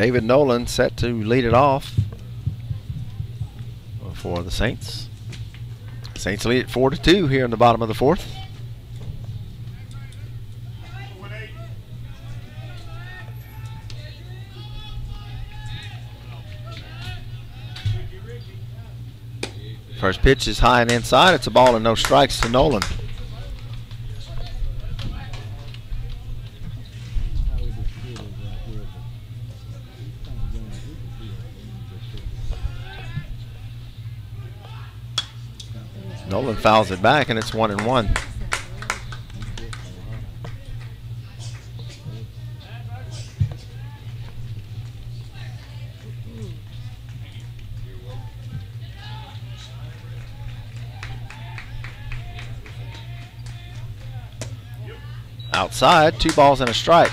David Nolan set to lead it off for the Saints. Saints lead it 4-2 here in the bottom of the fourth. First pitch is high and inside. It's a ball and no strikes to Nolan. Nolan fouls it back, and it's 1-1. Outside, 2 balls and a strike.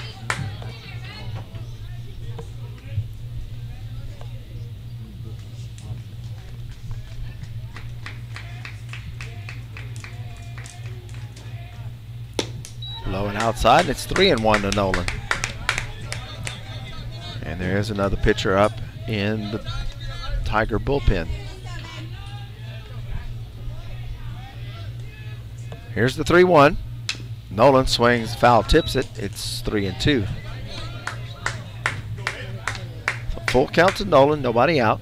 Low and outside, it's 3-1 to Nolan. And there's another pitcher up in the Tiger bullpen. Here's the 3-1. Nolan swings, foul tips it. It's 3-2. So full count to Nolan, nobody out.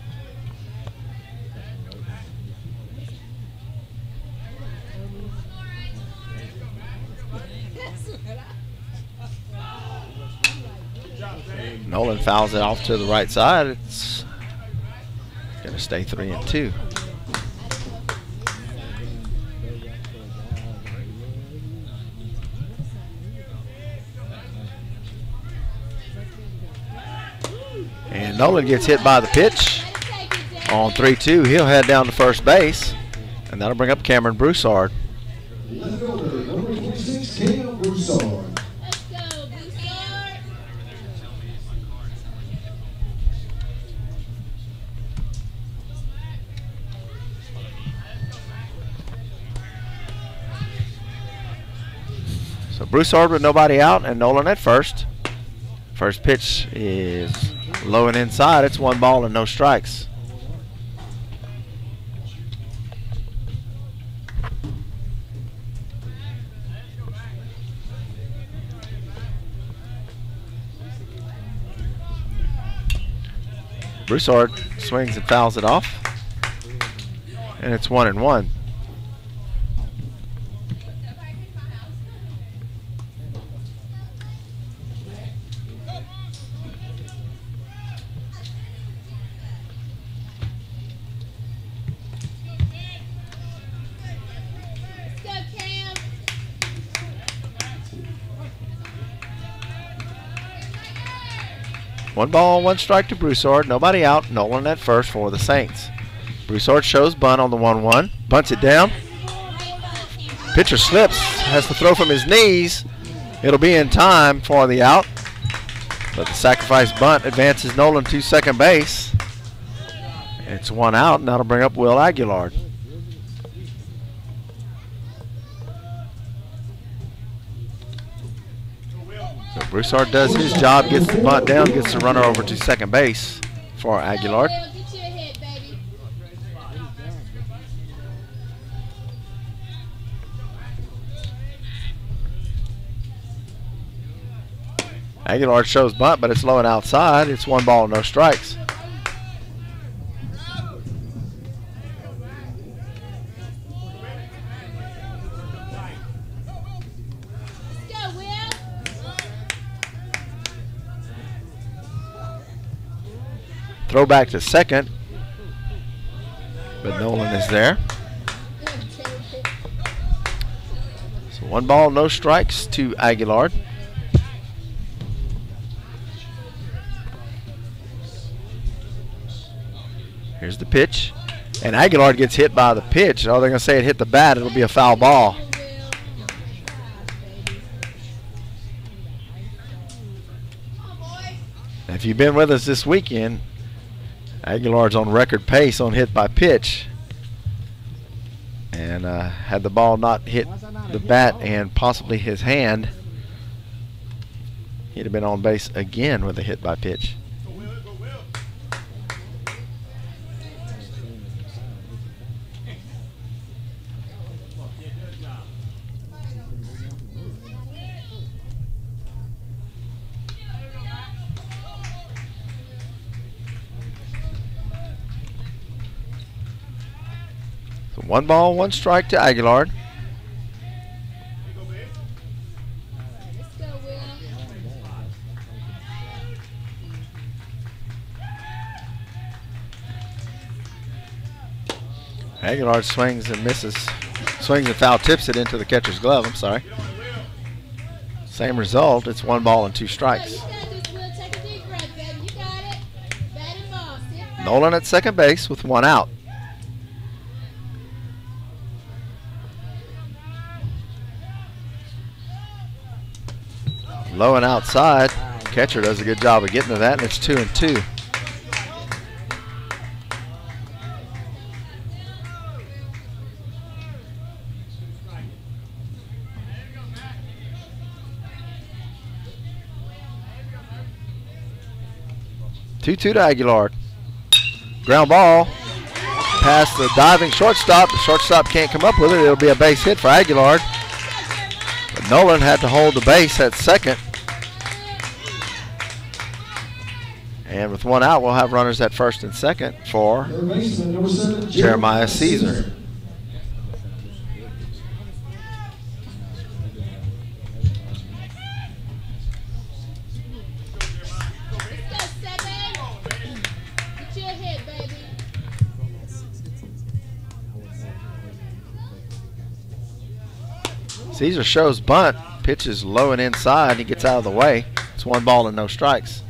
Nolan fouls it off to the right side. It's going to stay 3-2. And Nolan gets hit by the pitch on 3-2. He'll head down to first base, and that'll bring up Cameron Broussard. So Broussard with nobody out and Nolan at first. First pitch is low and inside. It's 1 ball and no strikes. Broussard swings and fouls it off, and it's 1-1. One ball, 1 strike to Broussard. Nobody out. Nolan at first for the Saints. Broussard shows bunt on the 1-1. Bunts it down. Pitcher slips. Has to throw from his knees. It'll be in time for the out. But the sacrifice bunt advances Nolan to second base. It's 1 out, and that'll bring up Will Aguilar. So Broussard does his job, gets the bunt down, gets the runner over to second base for Aguilar. Aguilar shows bunt, but it's low and outside. It's 1 ball, no strikes. Throw back to second, but Nolan is there. So 1 ball, no strikes to Aguilar. Here's the pitch, and Aguilar gets hit by the pitch. Oh, they're going to say it hit the bat. It'll be a foul ball. If you've been with us this weekend, Aguilar's on record pace on hit by pitch, and had the ball not hit the bat and possibly his hand, he'd have been on base again with a hit by pitch. So 1 ball, 1 strike to Aguilar. Aguilar swings and misses. Swings and foul tips it into the catcher's glove. I'm sorry. Same result. It's 1 ball and 2 strikes. Nolan at second base with 1 out. Low and outside. Catcher does a good job of getting to that, and it's 2-2. To Aguilar. Ground ball. Past the diving shortstop. The shortstop can't come up with it. It'll be a base hit for Aguilar. But Nolan had to hold the base at second. And with 1 out, we'll have runners at first and second for Jeremiah Caesar. Caesar shows bunt, pitches low and inside, he gets out of the way. It's 1 ball and no strikes.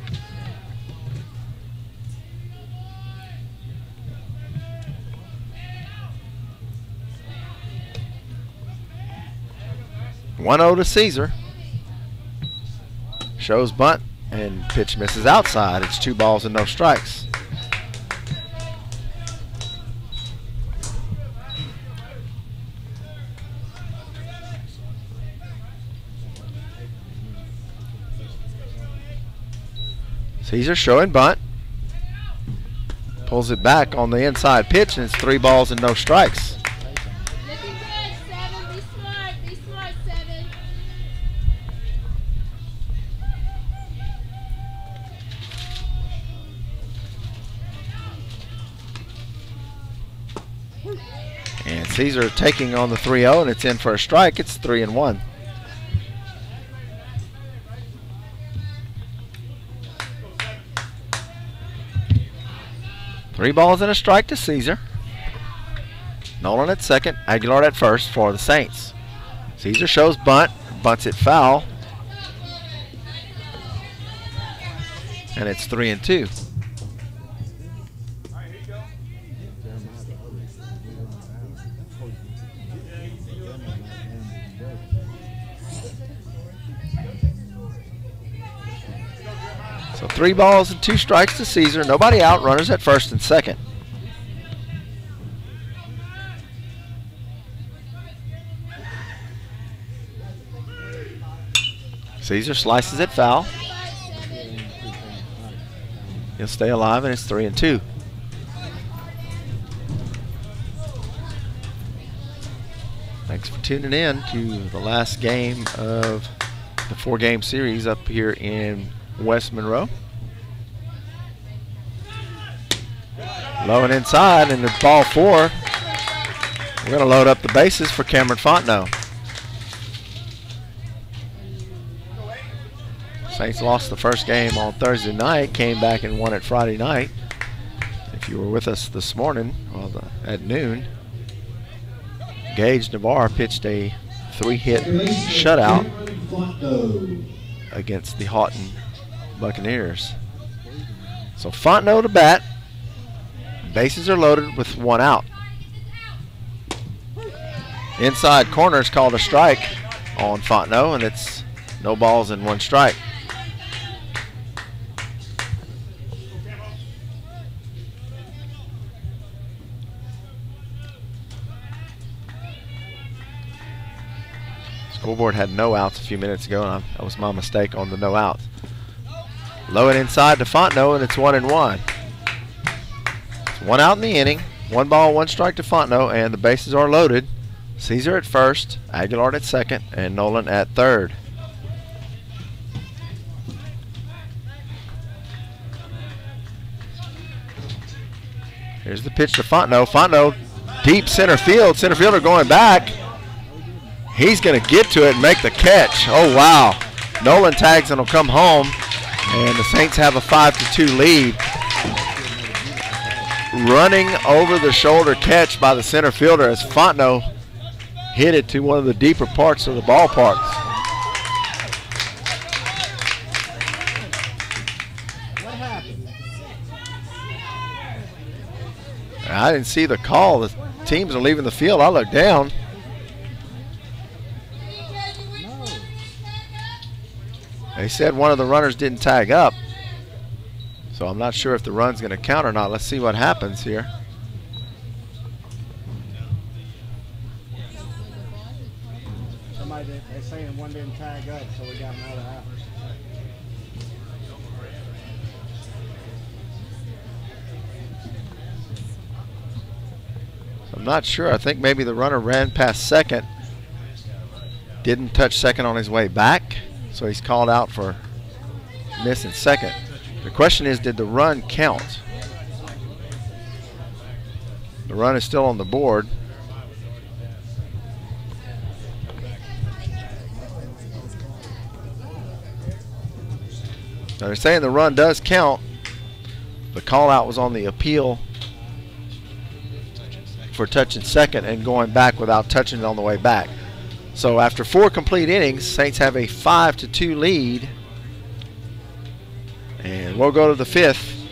One 0 to Caesar. Shows bunt and pitch misses outside. It's 2 balls and no strikes. Caesar showing bunt. Pulls it back on the inside pitch, and it's 3 balls and no strikes. Looking good, 7. Be smart. Be smart, 7. And Caesar taking on the 3-0, and it's in for a strike. It's 3-1. Three balls and a strike to Caesar. Nolan at second, Aguilar at first for the Saints. Caesar shows bunt, bunts it foul. And it's 3-2. So 3 balls and 2 strikes to Caesar. Nobody out. Runners at first and second. Caesar slices it foul. He'll stay alive, and it's 3-2. Thanks for tuning in to the last game of the 4-game series up here in West Monroe. Low and inside, and it's ball 4. We're going to load up the bases for Cameron Fontenot. Saints lost the first game on Thursday night, came back and won it Friday night. If you were with us this morning, well, at noon, Gage Navarre pitched a 3-hit shutout against the Houghton Buccaneers. So Fontenot to bat. Bases are loaded with 1 out. Inside corner is called a strike on Fontenot, and it's no balls and 1 strike. Scoreboard had no outs a few minutes ago, and that was my mistake on the no outs. Low and inside to Fontenot, and it's 1-1. It's 1 out in the inning. 1 ball, 1 strike to Fontenot, and the bases are loaded. Caesar at first, Aguilar at second, and Nolan at third. Here's the pitch to Fontenot. Fontenot deep center field. Center fielder going back. He's going to get to it and make the catch. Oh, wow. Nolan tags and will come home. And the Saints have a 5-2 lead. Running over the shoulder catch by the center fielder as Fontenot hit it to one of the deeper parts of the ballpark. I didn't see the call. The teams are leaving the field. I looked down. They said one of the runners didn't tag up. So I'm not sure if the run's going to count or not. Let's see what happens here. They're saying one didn't tag up, so we got another out. I'm not sure. I think maybe the runner ran past second, didn't touch second on his way back, so he's called out for missing second. The question is, did the run count? The run is still on the board. Now they're saying the run does count. The call out was on the appeal for touching second and going back without touching it on the way back. So after 4 complete innings, Saints have a 5-2 lead. And we'll go to the 5th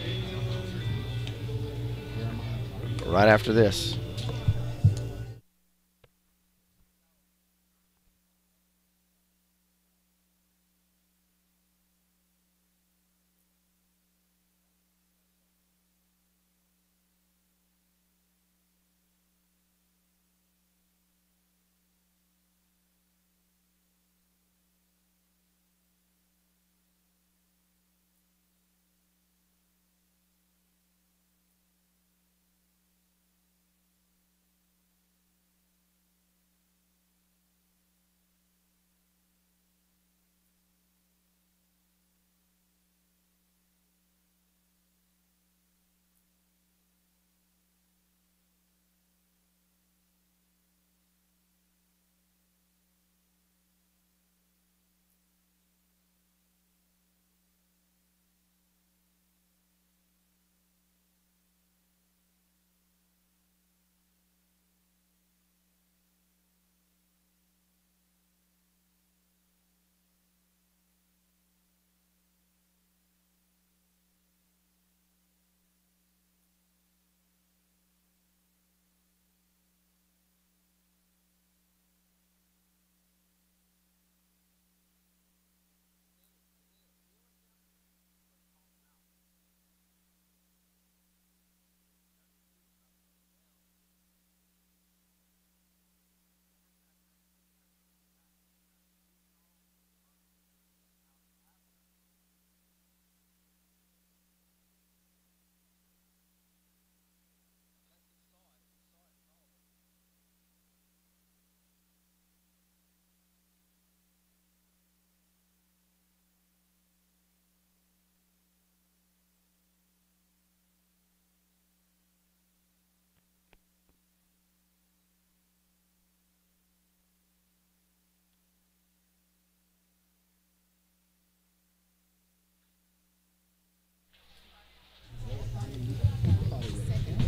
right after this.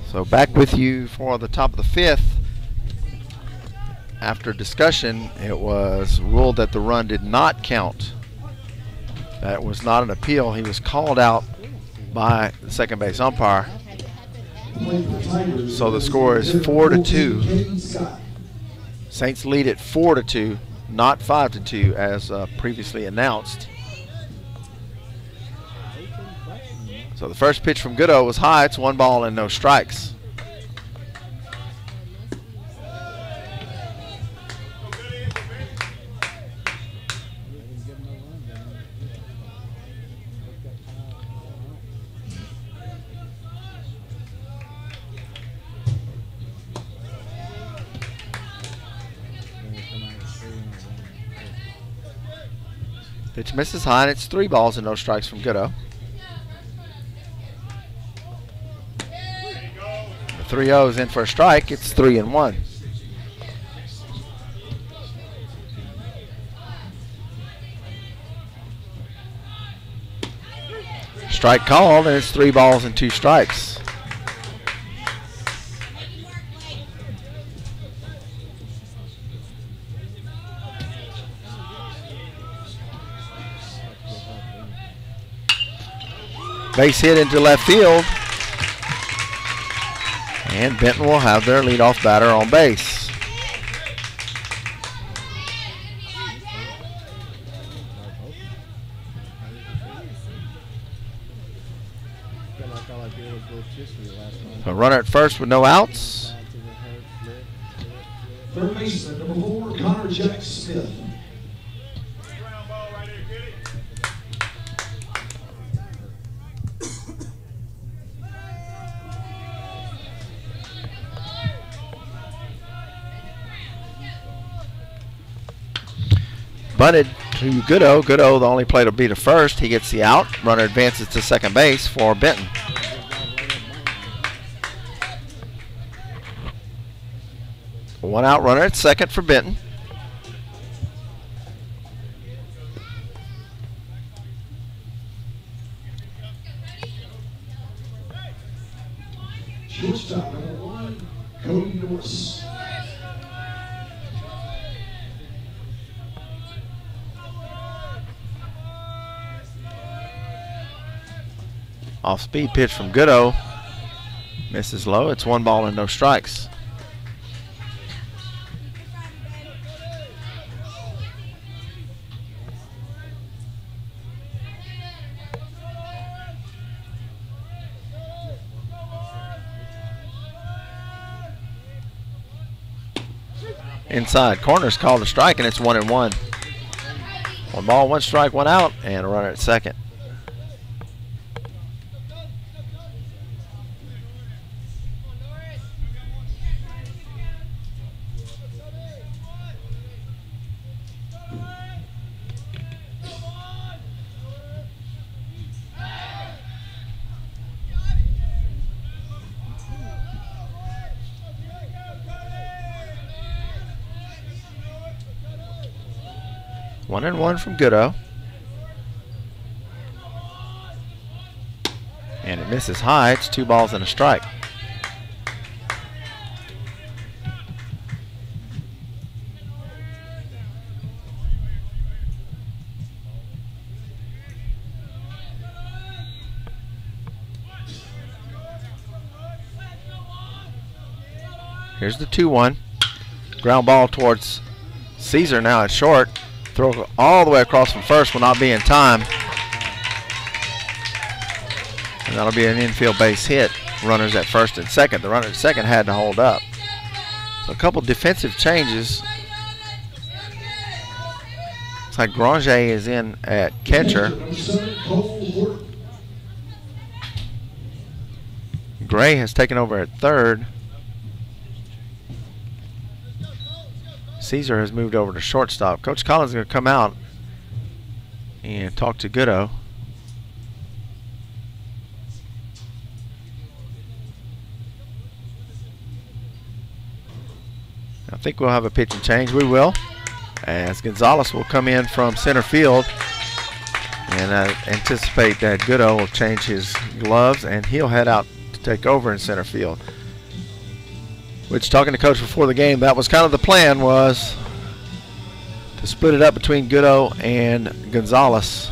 So back with you for the top of the 5th. After discussion, it was ruled that the run did not count. That was not an appeal. He was called out by the second base umpire. So the score is 4-2. Saints lead at 4-2, not 5-2 as previously announced. So the first pitch from Goodo was high. It's 1 ball and no strikes. Pitch misses high, and it's 3 balls and no strikes from Goodo. 3-0 is in for a strike. It's 3-1. Strike called, and it's 3 balls and 2 strikes. Base hit into left field. And Benton will have their leadoff batter on base. A runner at first with no outs. Third baseman, number 4, Connor Jack Smith. Bunted to Goodo. Goodo, the only play to be to first. He gets the out. Runner advances to second base for Benton. One out runner at second for Benton. Shortstop, number 1, Cody Norris. Off-speed pitch from Goodo. Misses low. It's 1 ball and no strikes. Inside corner's called a strike, and it's 1-1. 1 ball, 1 strike, 1 out, and a runner at second. One and one from Goodo. And it misses high. It's 2 balls and a strike. Here's the 2-1. Ground ball towards Caesar now at short. Throw all the way across from first will not be in time. And that'll be an infield base hit. Runners at first and second. The runner at second had to hold up. So a couple defensive changes. Looks like Granger is in at catcher. Gray has taken over at third. Caesar has moved over to shortstop. Coach Collins is going to come out and talk to Goodo. I think we'll have a pitching change. We will, as Gonzalez will come in from center field. And I anticipate that Goodo will change his gloves and he'll head out to take over in center field. Which, talking to Coach before the game, that was kind of the plan, was to split it up between Goodo and Gonzalez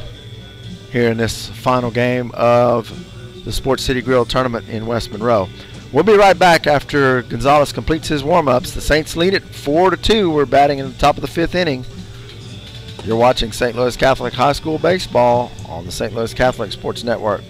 here in this final game of the Sports City Grill Tournament in West Monroe. We'll be right back after Gonzalez completes his warm-ups. The Saints lead it 4-2. We're batting in the top of the 5th inning. You're watching St. Louis Catholic High School baseball on the St. Louis Catholic Sports Network.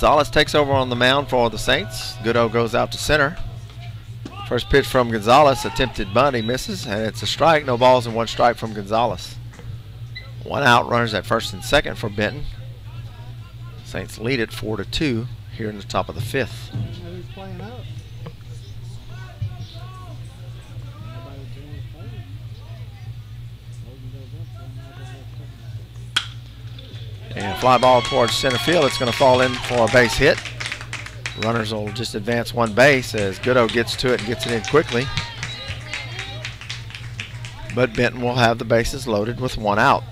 Gonzalez takes over on the mound for the Saints. Goodo goes out to center. First pitch from Gonzalez, attempted bunt, he misses, and it's a strike. No balls and 1 strike from Gonzalez. 1 out, runners at first and second for Benton. Saints lead it 4-2 here in the top of the 5th. Who's playing up? And fly ball towards center field. It's going to fall in for a base hit. Runners will just advance 1 base as Goodo gets to it and gets it in quickly. But Benton will have the bases loaded with 1 out.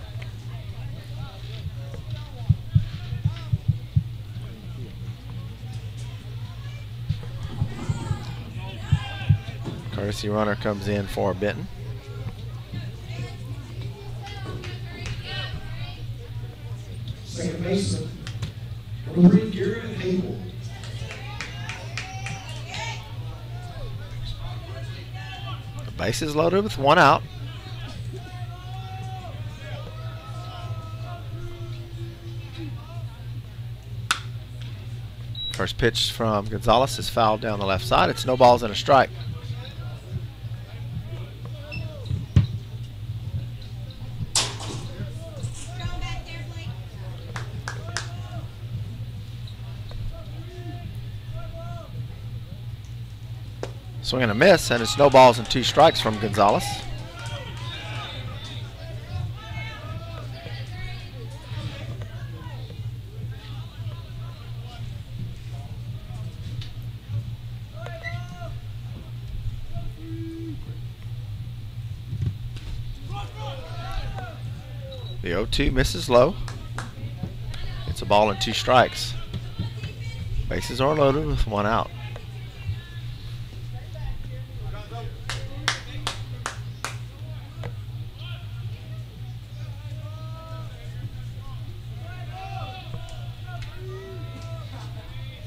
Courtesy runner comes in for Benton. Second baseman, number 3, Garrett Hable. The base is loaded with 1 out. First pitch from Gonzalez is fouled down the left side. It's no balls and a strike. Swing and a miss, and it's no balls and 2 strikes from Gonzalez. The 0-2 misses low. It's a ball and 2 strikes. Bases are loaded with 1 out.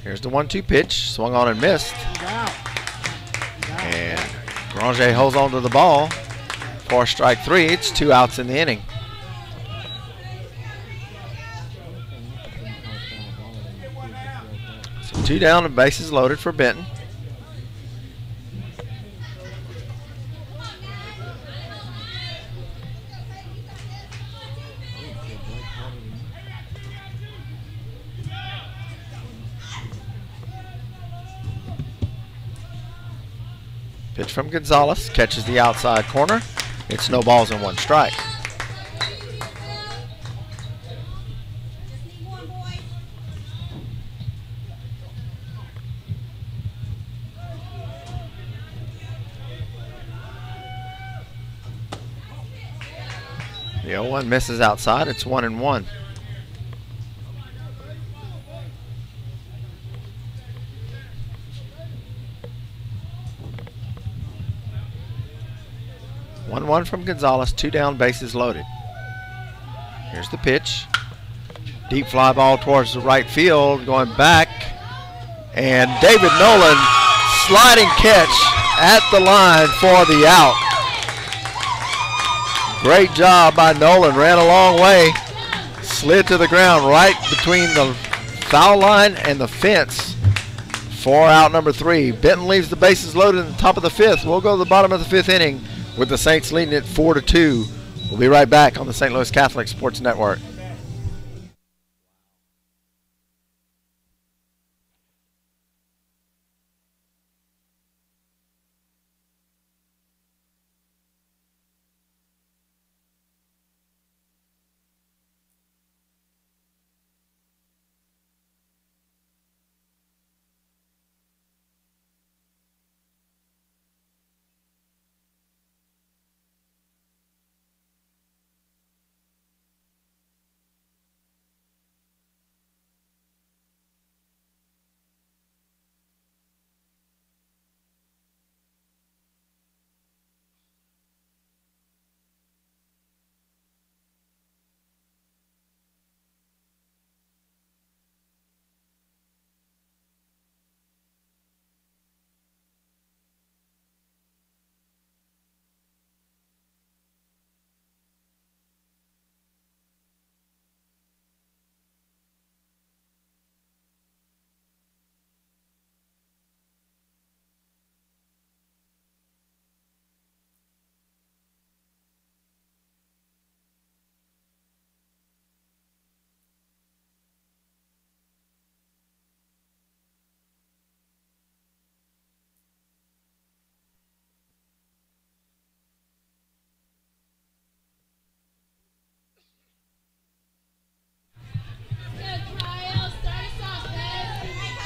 Here's the 1-2 pitch, swung on and missed. And Granger holds on to the ball for strike 3. It's 2 outs in the inning. So 2 down and bases loaded for Benton. Pitch from Gonzalez, catches the outside corner. It's no balls and 1 strike. The 0-1 misses outside. It's 1-1. One from Gonzalez, 2 down, bases loaded. Here's the pitch. Deep fly ball towards the right field, going back. And David Nolan, sliding catch at the line for the out. Great job by Nolan, ran a long way. Slid to the ground right between the foul line and the fence for out number 3. Benton leaves the bases loaded in the top of the 5th. We'll go to the bottom of the 5th inning with the Saints leading it 4-2. We'll be right back on the St. Louis Catholic Sports Network.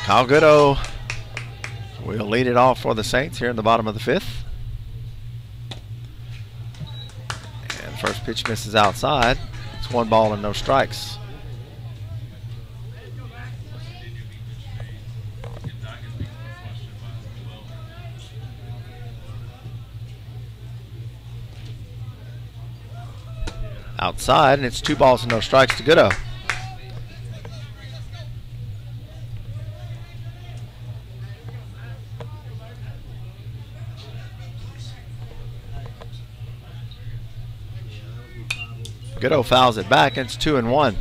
Kyle Goodo will lead it off for the Saints here in the bottom of the 5th. And first pitch misses outside. It's 1 ball and no strikes. Outside, and it's 2 balls and no strikes to Goodo. Goodo fouls it back, and it's 2-1.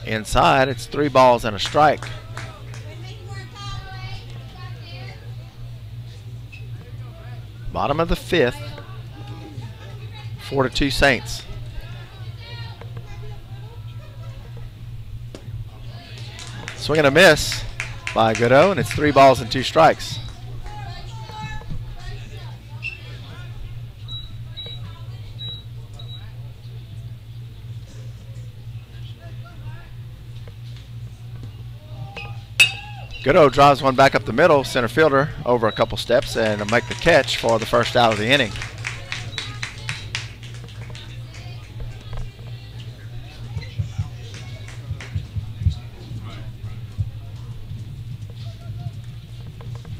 Inside, it's 3 balls and a strike. Bottom of the 5th, 4-2 Saints. Swing and a miss by Goodo, and it's 3 balls and 2 strikes. Goodo drives one back up the middle, center fielder over a couple steps, and will make the catch for the first out of the inning.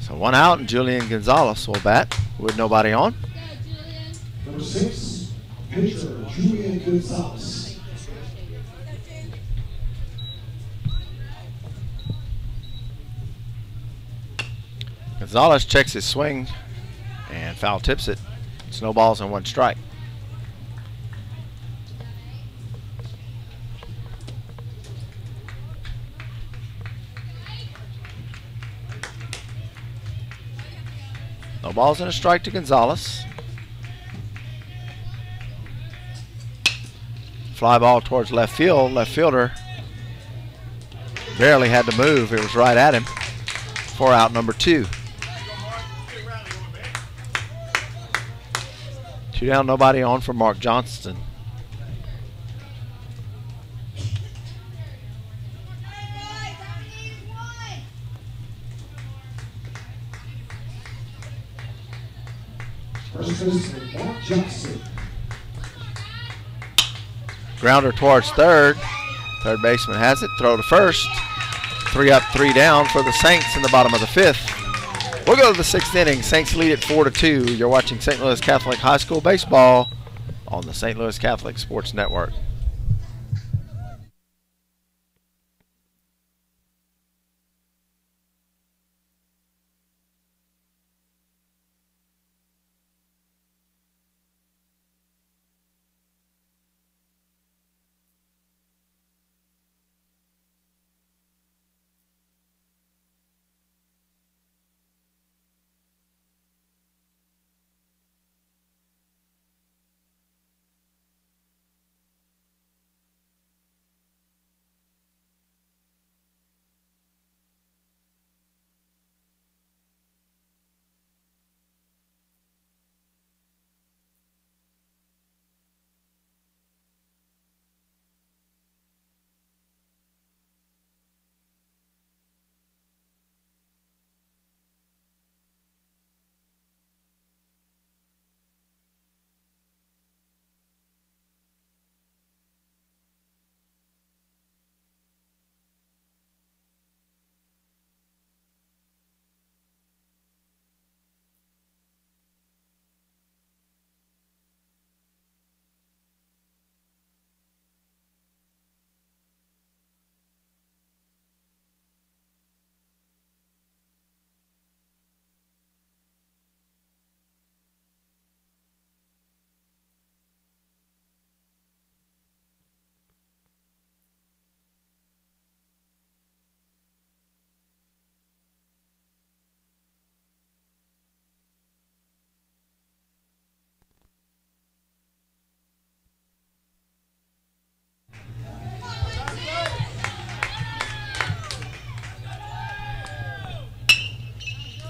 So 1 out, and Julian Gonzalez will bat with nobody on. Number 6, pitcher Julian Gonzalez. Gonzalez checks his swing and foul tips it. It's no balls and 1 strike. No balls and a strike to Gonzalez. Fly ball towards left field. Left fielder barely had to move. It was right at him for out number 2. 2 down, nobody on for Mark Johnston. First baseman Mark Johnson. Grounder towards third. Third baseman has it. Throw to first. 3 up, 3 down for the Saints in the bottom of the 5th. We'll go to the 6th inning. Saints lead at 4-2. You're watching St. Louis Catholic High School baseball on the St. Louis Catholic Sports Network.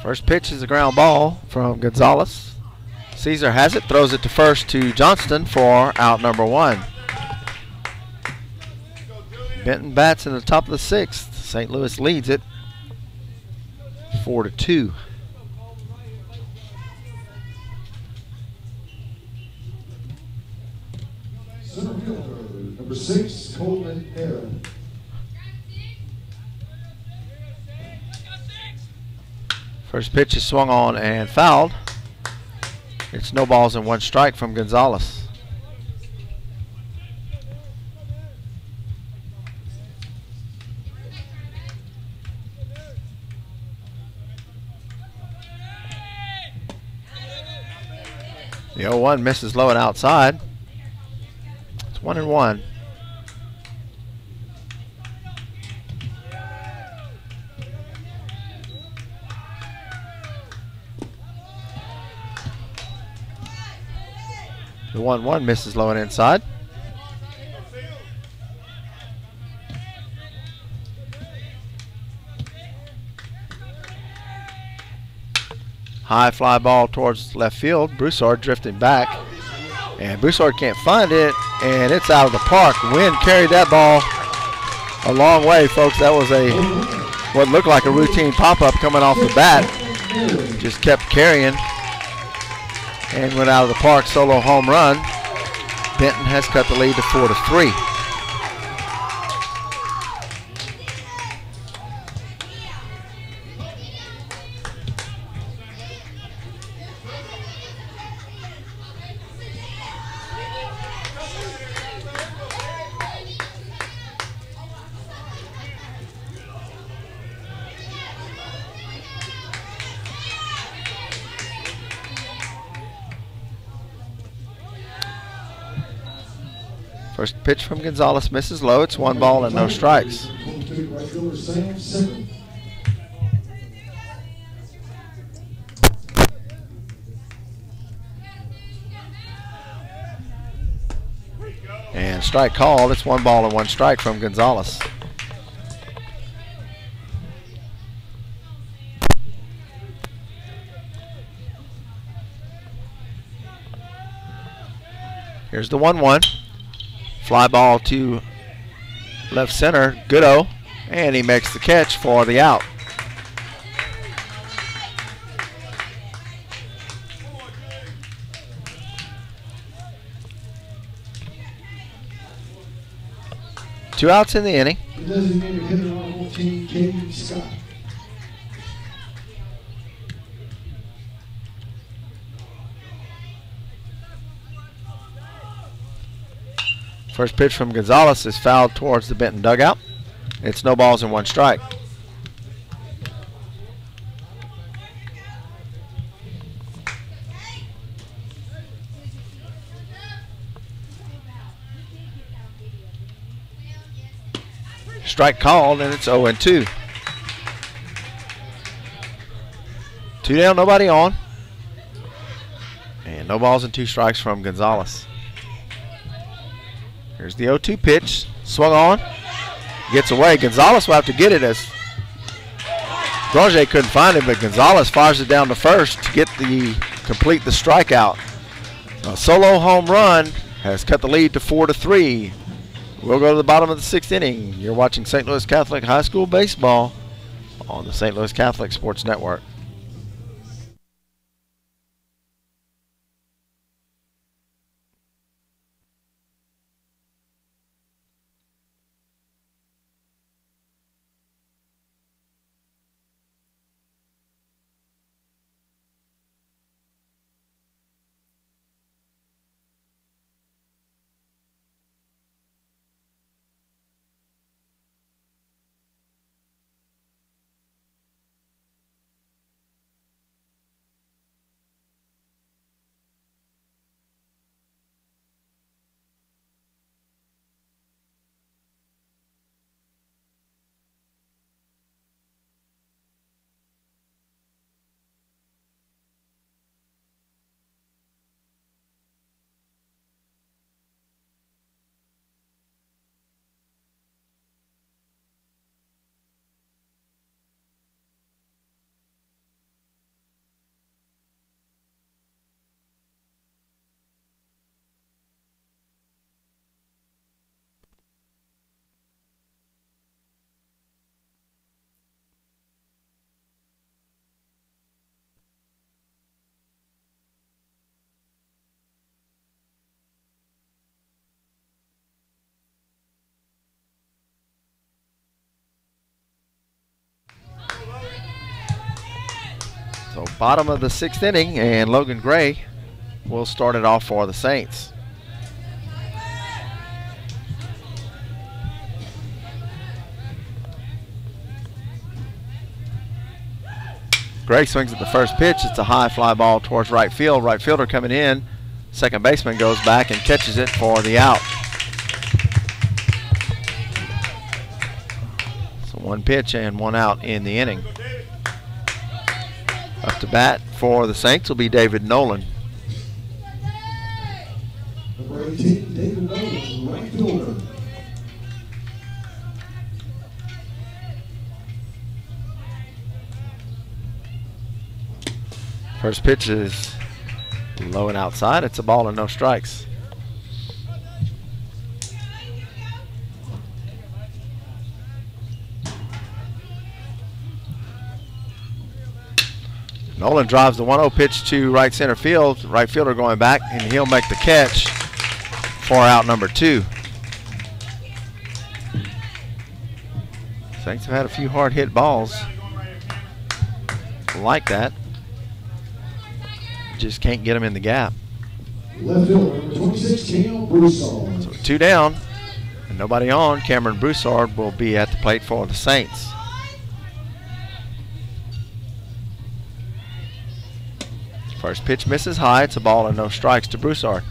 First pitch is a ground ball from Gonzalez. Caesar has it, throws it to first to Johnston for out number 1. Benton bats in the top of the 6th. St. Louis leads it 4-2. Center fielder, number 6, Coleman Aaron. First pitch is swung on and fouled. It's no balls and 1 strike from Gonzalez. The 0-1 misses low and outside. It's 1-1. The 1-1 misses low and inside. High fly ball towards left field. Broussard drifting back. And Broussard can't find it, and it's out of the park. Wind carried that ball a long way, folks. That was what looked like a routine pop-up coming off the bat. Just kept carrying and went out of the park. Solo home run. Benton has cut the lead to 4-3. First pitch from Gonzalez misses low. It's 1 ball and no strikes. And strike called. It's 1 ball and 1 strike from Gonzalez. Here's the 1-1. Fly ball to left center, Goodo, and he makes the catch for the out. Two outs in the inning. Designated hitter on 14, Katie Scott. First pitch from Gonzalez is fouled towards the Benton dugout. It's no balls and 1 strike. Strike called, and it's 0-2. 2 down, nobody on. And no balls and 2 strikes from Gonzalez. Here's the 0-2 pitch. Swung on. Gets away. Gonzalez will have to get it as Granger couldn't find it, but Gonzalez fires it down to first to complete the strikeout. A solo home run has cut the lead to 4-3. We'll go to the bottom of the 6th inning. You're watching St. Louis Catholic High School Baseball on the St. Louis Catholic Sports Network. Bottom of the 6th inning, and Logan Gray will start it off for the Saints. Gray swings at the first pitch. It's a high fly ball towards right field. Right fielder coming in. Second baseman goes back and catches it for the out. So one pitch and one out in the inning. Up to bat for the Saints will be David Nolan. Number 18, David Nolan, right fielder. First pitch is low and outside. It's a ball and no strikes. Nolan drives the 1-0 pitch to right center field. Right fielder going back, and he'll make the catch for out number 2. Saints have had a few hard hit balls like that. Just can't get them in the gap. Left fielder, number 26, Cam Broussard. So 2 down and nobody on. Cameron Broussard will be at the plate for the Saints. First pitch misses high. It's a ball and no strikes to Broussard.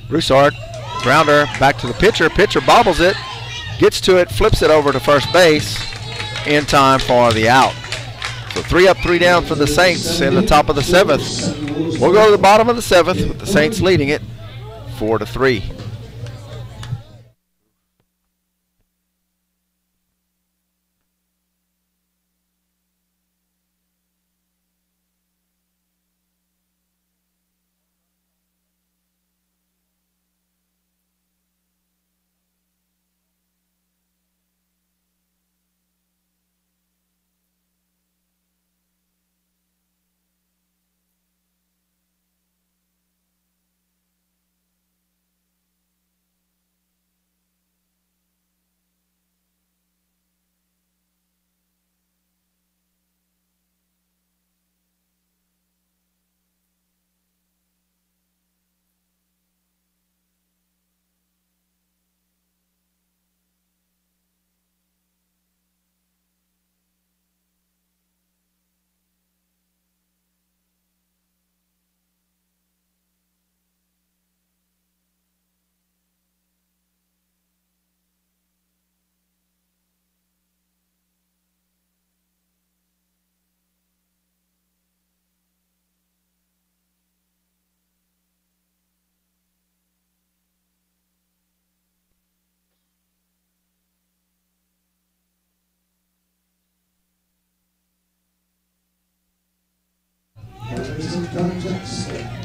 Broussard, grounder back to the pitcher. Pitcher bobbles it, gets to it, flips it over to first base in time for the out. So 3 up, 3 down for the Saints in the top of the 7th. We'll go to the bottom of the 7th with the Saints leading it 4-3.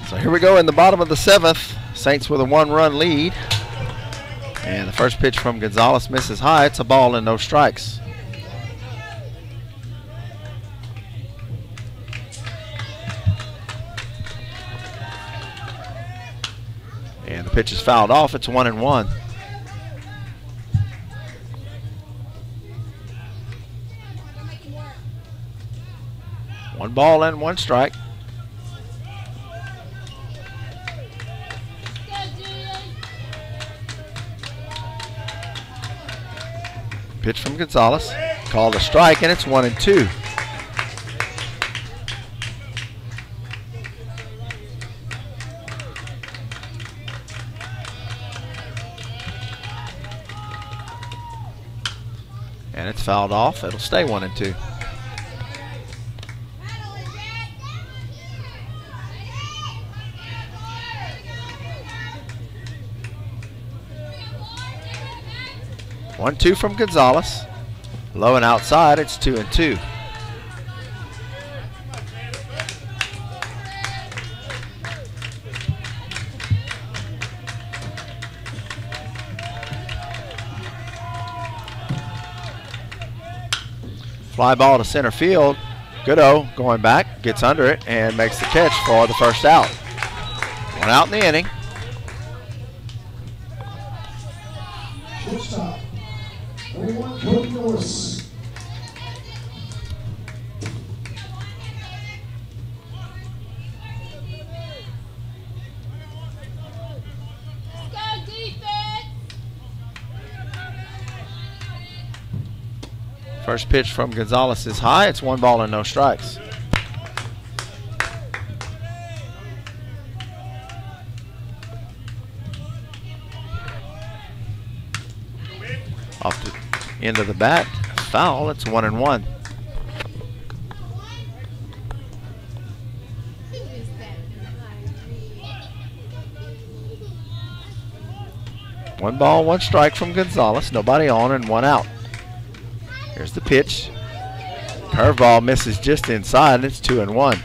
So here we go in the bottom of the 7th. Saints with a 1-run lead. And the first pitch from Gonzalez misses high. It's a ball and no strikes. And the pitch is fouled off. It's 1-1. One ball and 1 strike. Pitch from Gonzalez, called a strike, and it's 1-2. And it's fouled off. It'll stay 1-2. One, 2 from Gonzalez. Low and outside, it's 2-2. Fly ball to center field. Goodo going back, gets under it, and makes the catch for the first out. 1 out in the inning. Shortstop, number 1, Cody Norris. Let's go, defense. First pitch from Gonzalez is high. It's 1 ball and no strikes. Off the end of the bat, foul. It's 1-1. One ball, 1 strike from Gonzalez. Nobody on and 1 out. Here's the pitch. Curveball misses just inside, and it's 2-1.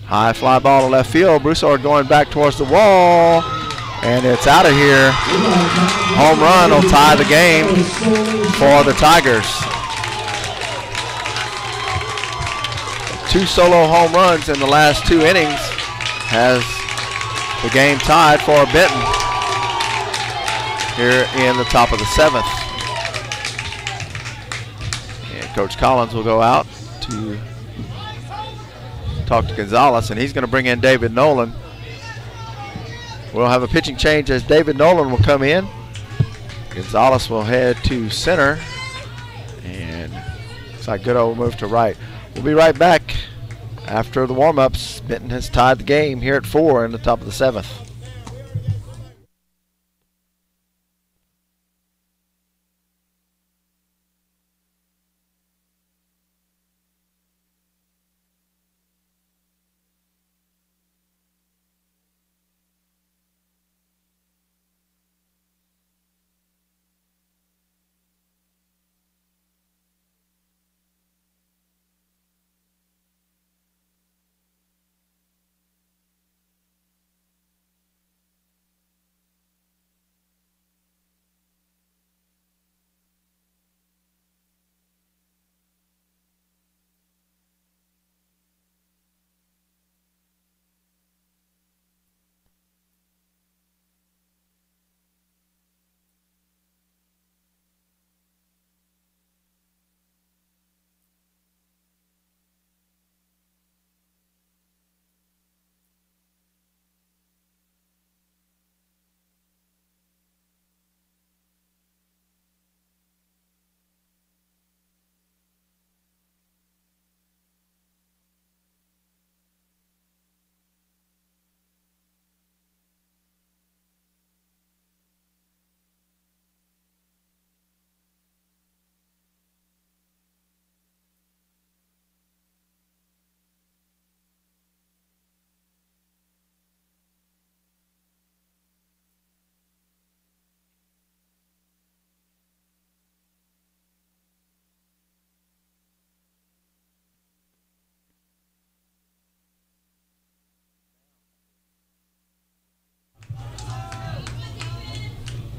High fly ball to left field. Broussard going back towards the wall, and it's out of here. Home run will tie the game for the Tigers. 2 solo home runs in the last 2 innings has the game tied for Benton here in the top of the 7th. And Coach Collins will go out to talk to Gonzalez, and he's going to bring in David Nolan. We'll have a pitching change as David Nolan will come in. Gonzalez will head to center, and looks like Goodo will move to right. We'll be right back after the warm-ups. Benton has tied the game here at 4 in the top of the 7th.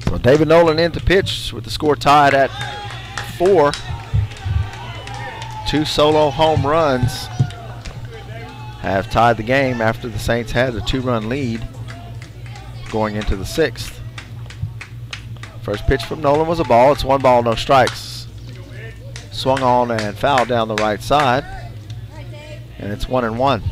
So David Nolan in to pitch with the score tied at 4. 2 solo home runs have tied the game after the Saints had a 2-run lead going into the 6th. First pitch from Nolan was a ball. It's 1 ball, no strikes. Swung on and fouled down the right side, and it's 1-1.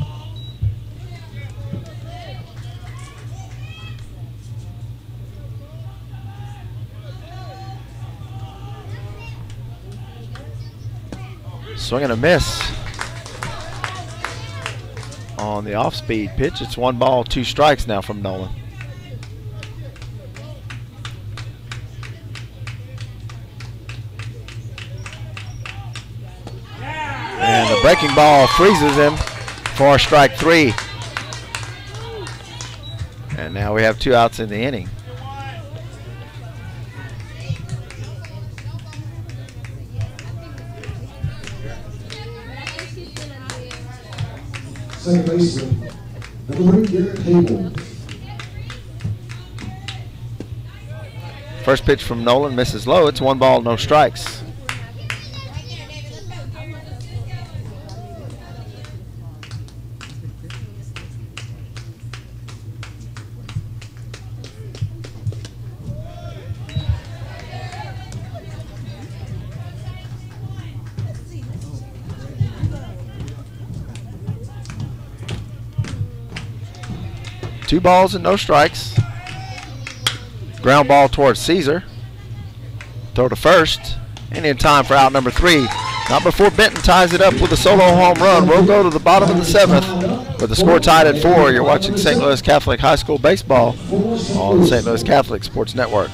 Swing and a miss on the off-speed pitch. It's 1 ball, 2 strikes now from Nolan. And the breaking ball freezes him for strike 3. And now we have 2 outs in the inning. Second baseman, number 3, Garrett Hable. First pitch from Nolan misses low. It's 1 ball, no strikes. 2 balls and no strikes. Ground ball towards Caesar. Throw to first. And in time for out number 3. Not before Benton ties it up with a solo home run. We'll go to the bottom of the 7th with the score tied at 4. You're watching St. Louis Catholic High School Baseball on the St. Louis Catholic Sports Network.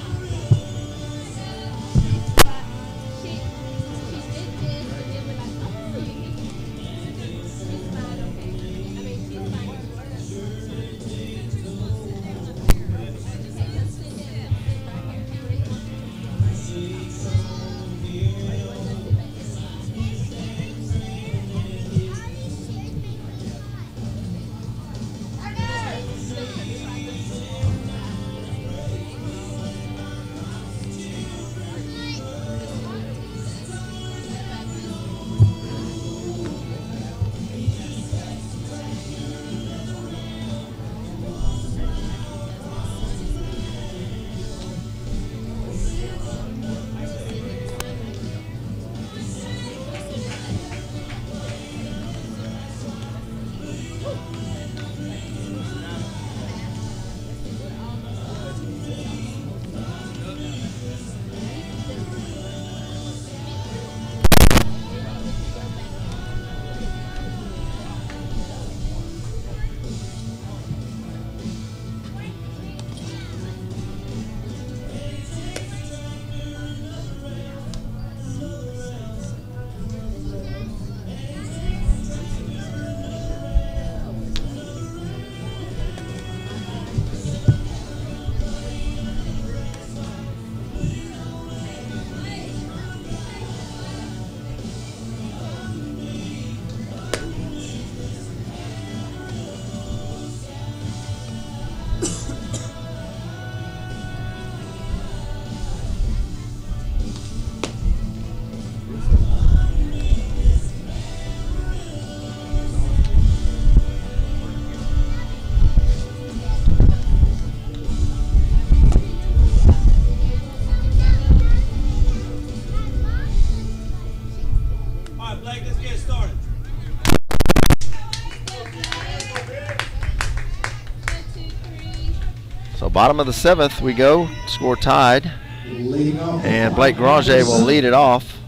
So bottom of the 7th we go, score tied, and Blake Granger will lead it off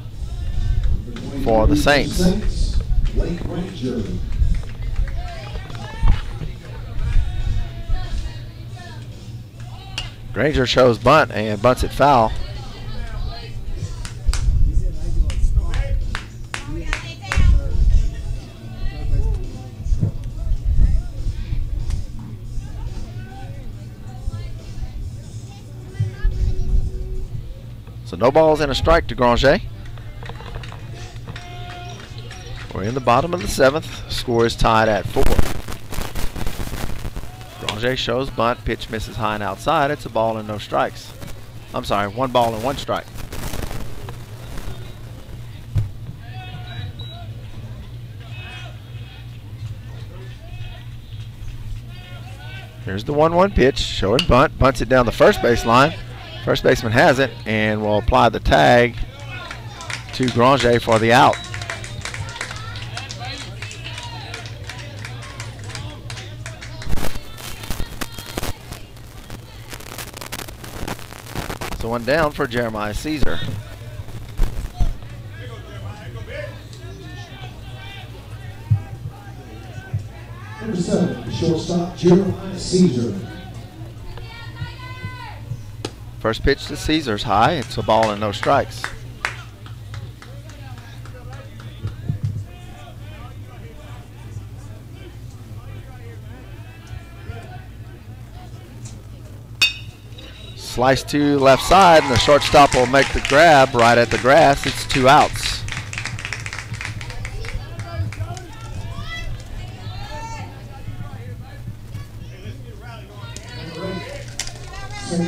for the Saints. Granger shows bunt and bunts it foul. So no balls and a strike to Granger. We're in the bottom of the 7th. Score is tied at 4. Granger shows bunt. Pitch misses high and outside. It's a ball and no strikes. I'm sorry, 1 ball and 1 strike. Here's the 1-1 pitch. Showing bunt. Bunts it down the first base line. First baseman has it and will apply the tag to Granger for the out. So 1 down for Jeremiah Caesar. Number 7, shortstop Jeremiah Caesar. First pitch to Caesar's high. It's a ball and no strikes. Slice to left side, and the shortstop will make the grab right at the grass. It's 2 outs. So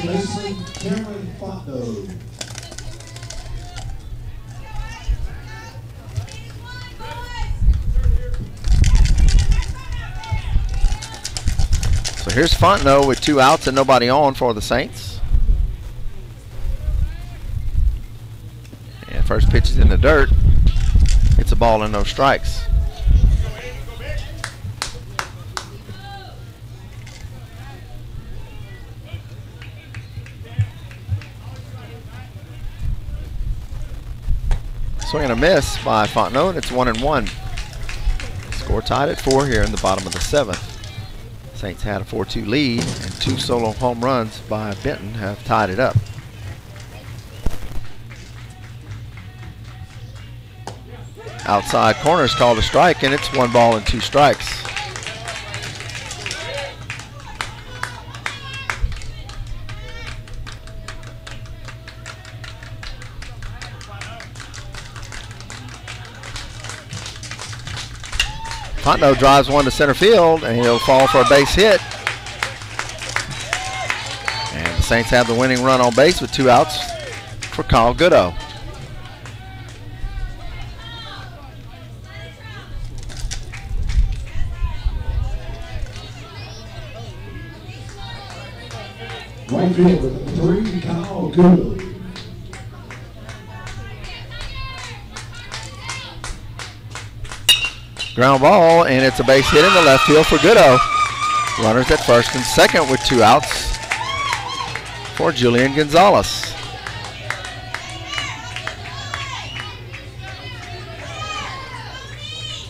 here's Fontenot with 2 outs and nobody on for the Saints. And first pitch is in the dirt. It's a ball and no strikes. Swing and a miss by Fontenot, and it's 1-1. Score tied at 4 here in the bottom of the 7th. Saints had a 4-2 lead, and 2 solo home runs by Benton have tied it up. Outside corner is called a strike, and it's 1 ball and 2 strikes. Fontenot drives one to center field, and he'll fall for a base hit. And the Saints have the winning run on base with 2 outs for Kyle Goodo. Right fielder, number 3, Kyle Goodo. Ground ball, and it's a base hit in the left field for Goodo. Runners at first and second with 2 outs for Julian Gonzalez.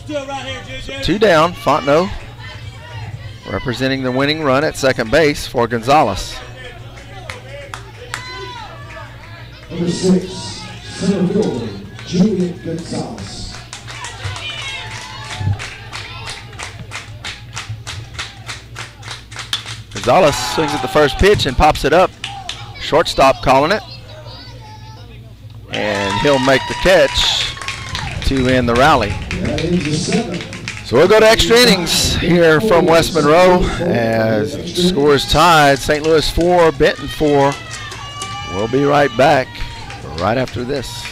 So 2 down, Fontenot representing the winning run at second base for Gonzalez. Number 6, center fielder, Julian Gonzalez. Gonzalez swings at the first pitch and pops it up. Shortstop calling it. And he'll make the catch to end the rally. So we'll go to extra innings here from West Monroe as the score is tied. St. Louis 4, Benton 4. We'll be right back right after this.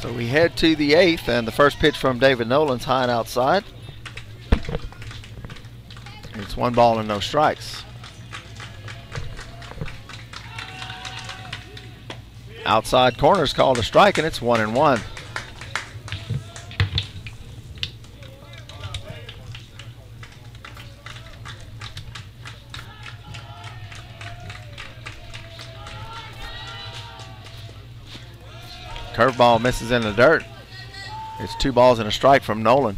So we head to the 8th, and the first pitch from David Nolan's high and outside. It's 1 ball and no strikes. Outside corner is called a strike, and it's 1-1. Curveball misses in the dirt. It's 2 balls and a strike from Nolan.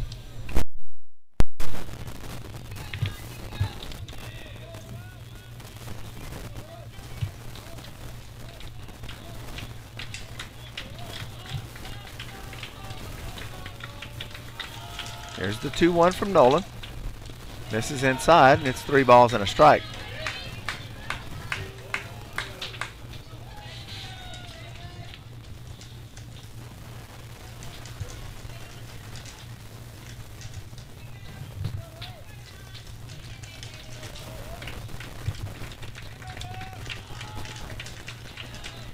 Here's the 2-1 from Nolan. This is inside, and it's 3 balls and a strike.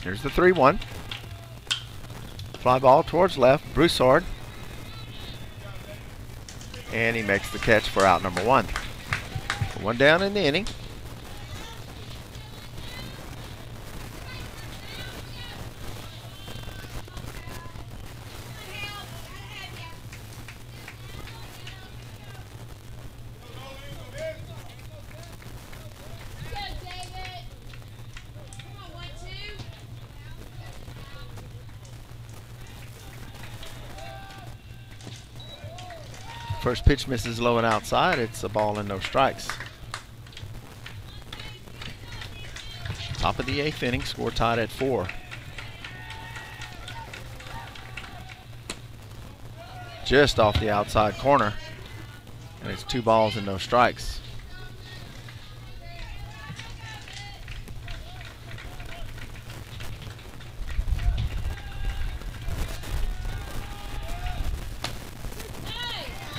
Here's the 3-1. Fly ball towards left, Broussard. And he makes the catch for out number 1. 1 down in the inning. First pitch misses low and outside. It's a ball and no strikes. Top of the 8th inning, score tied at 4. Just off the outside corner, and it's 2 balls and no strikes.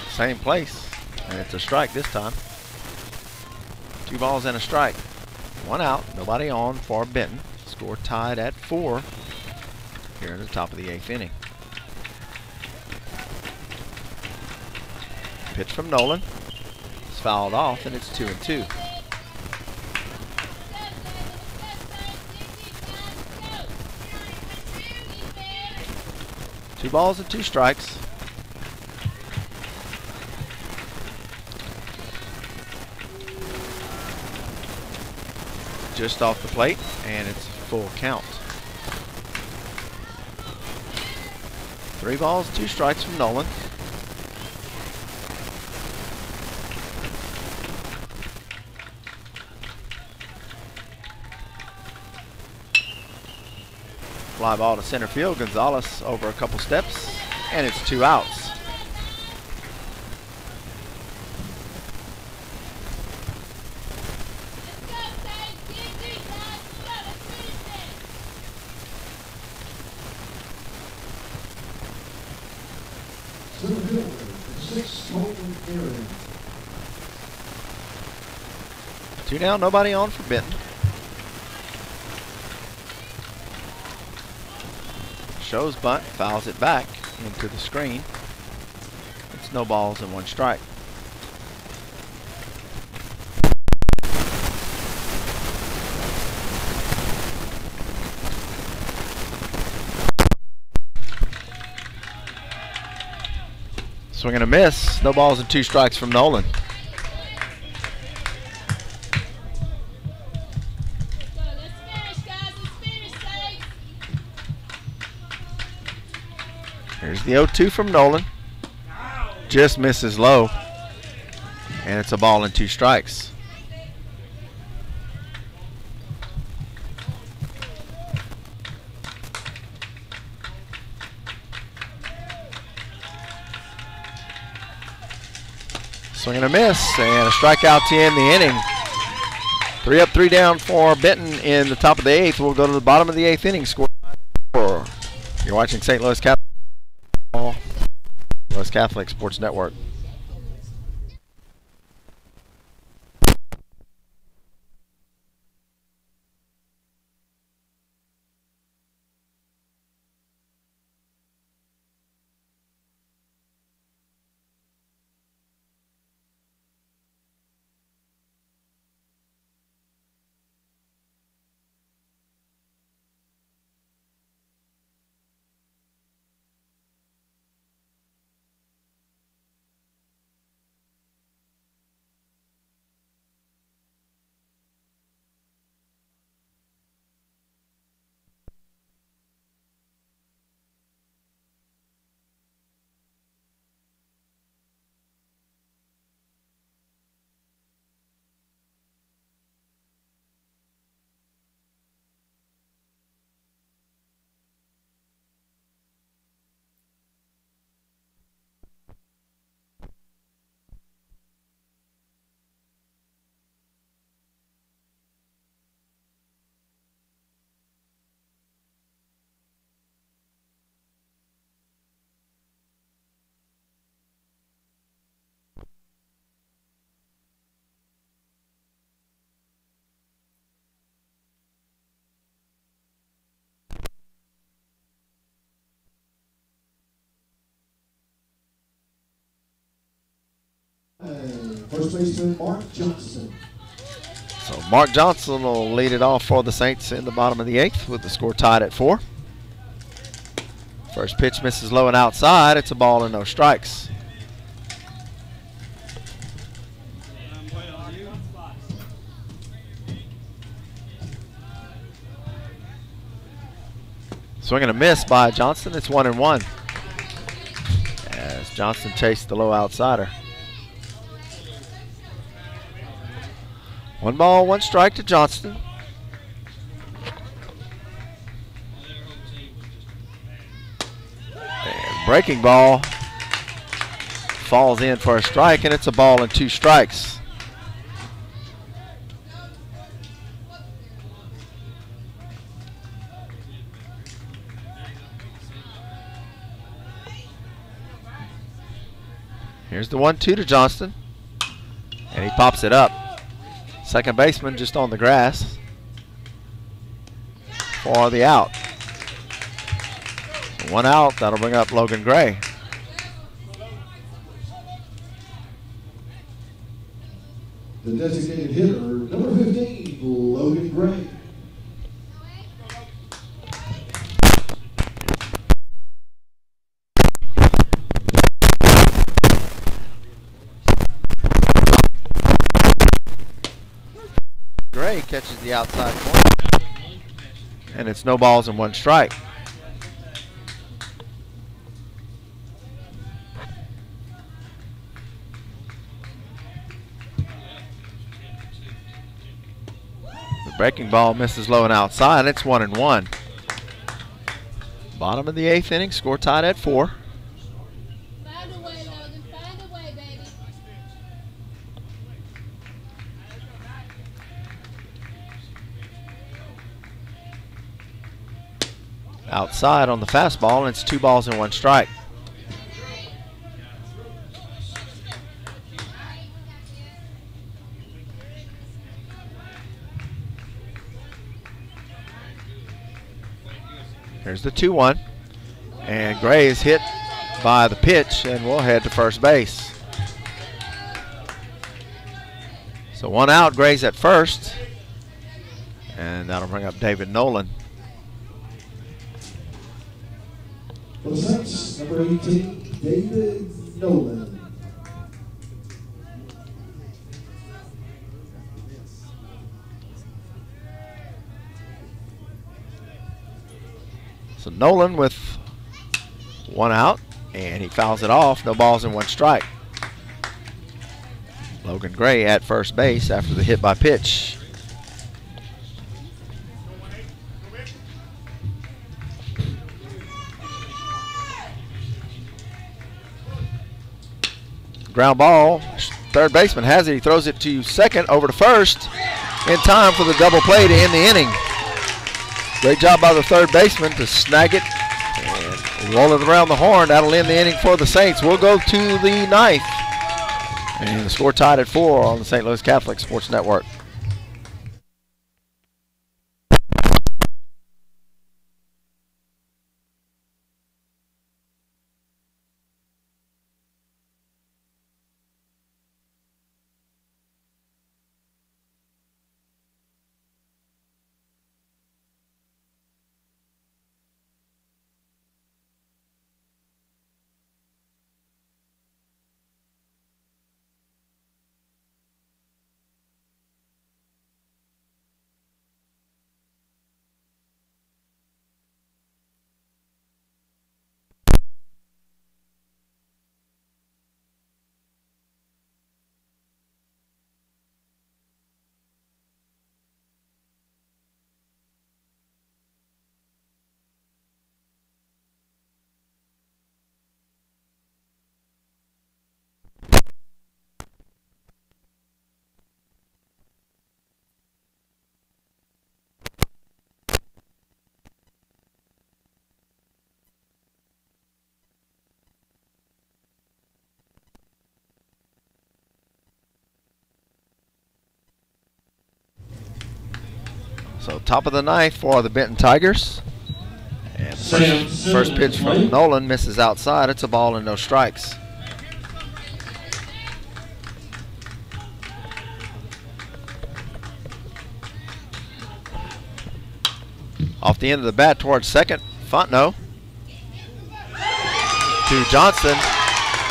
Same place, and it's a strike this time. 2 balls and a strike. 1 out, nobody on for Benton. Score tied at 4 here in the top of the 8th inning. Pitch from Nolan. It's fouled off, and it's 2-2. Two balls and 2 strikes. Just off the plate, and it's full count. 3 balls, 2 strikes from Nolan. Fly ball to center field. Gonzalez over a couple steps, and it's 2 outs. Two down, nobody on for Benton. Shows bunt, fouls it back into the screen. It's no balls and 1 strike. Swing and a miss. No balls and 2 strikes from Nolan. Here's the 0-2 from Nolan. Just misses low. And it's a ball and 2 strikes. Swing and a miss, and a strikeout to end the inning. 3 up, 3 down for Benton in the top of the 8th. We'll go to the bottom of the 8th inning. Score 4. You're watching St. Louis Catholic Sports Network. First baseman Mark Johnson. So Mark Johnson will lead it off for the Saints in the bottom of the 8th with the score tied at 4. First pitch misses low and outside. It's a ball and no strikes. Swing and a miss by Johnson. It's 1-1. As Johnston chased the low outsider. 1 ball, 1 strike to Johnston. And breaking ball falls in for a strike, and it's a ball and 2 strikes. Here's the 1-2 to Johnston, and he pops it up. Second baseman just on the grass for the out. 1 out, that'll bring up Logan Gray. The designated hitter, number 15, Logan Gray. Gray catches the outside corner, and it's no balls and 1 strike. The breaking ball misses low and outside. It's 1-1. Bottom of the 8th inning, score tied at 4. Find a way, Logan. Find a way, baby. Outside on the fastball, and it's 2 balls and 1 strike. Here's the 2-1, and Gray is hit by the pitch and will head to first base. So 1 out, Gray's at first, and that'll bring up David Nolan. For the Saints, number 18, David Nolan. So Nolan with 1 out, and he fouls it off. No balls and 1 strike. Logan Gray at first base after the hit by pitch. Ground ball. Third baseman has it. He throws it to second, over to first, in time for the double play to end the inning. Great job by the third baseman to snag it and roll it around the horn. That'll end the inning for the Saints. We'll go to the 9th. And the score tied at 4 on the St. Louis Catholic Sports Network. So top of the 9th for the Benton Tigers. And first pitch from Nolan misses outside. It's a ball and no strikes. Off the end of the bat towards second, Fontenot to Johnston.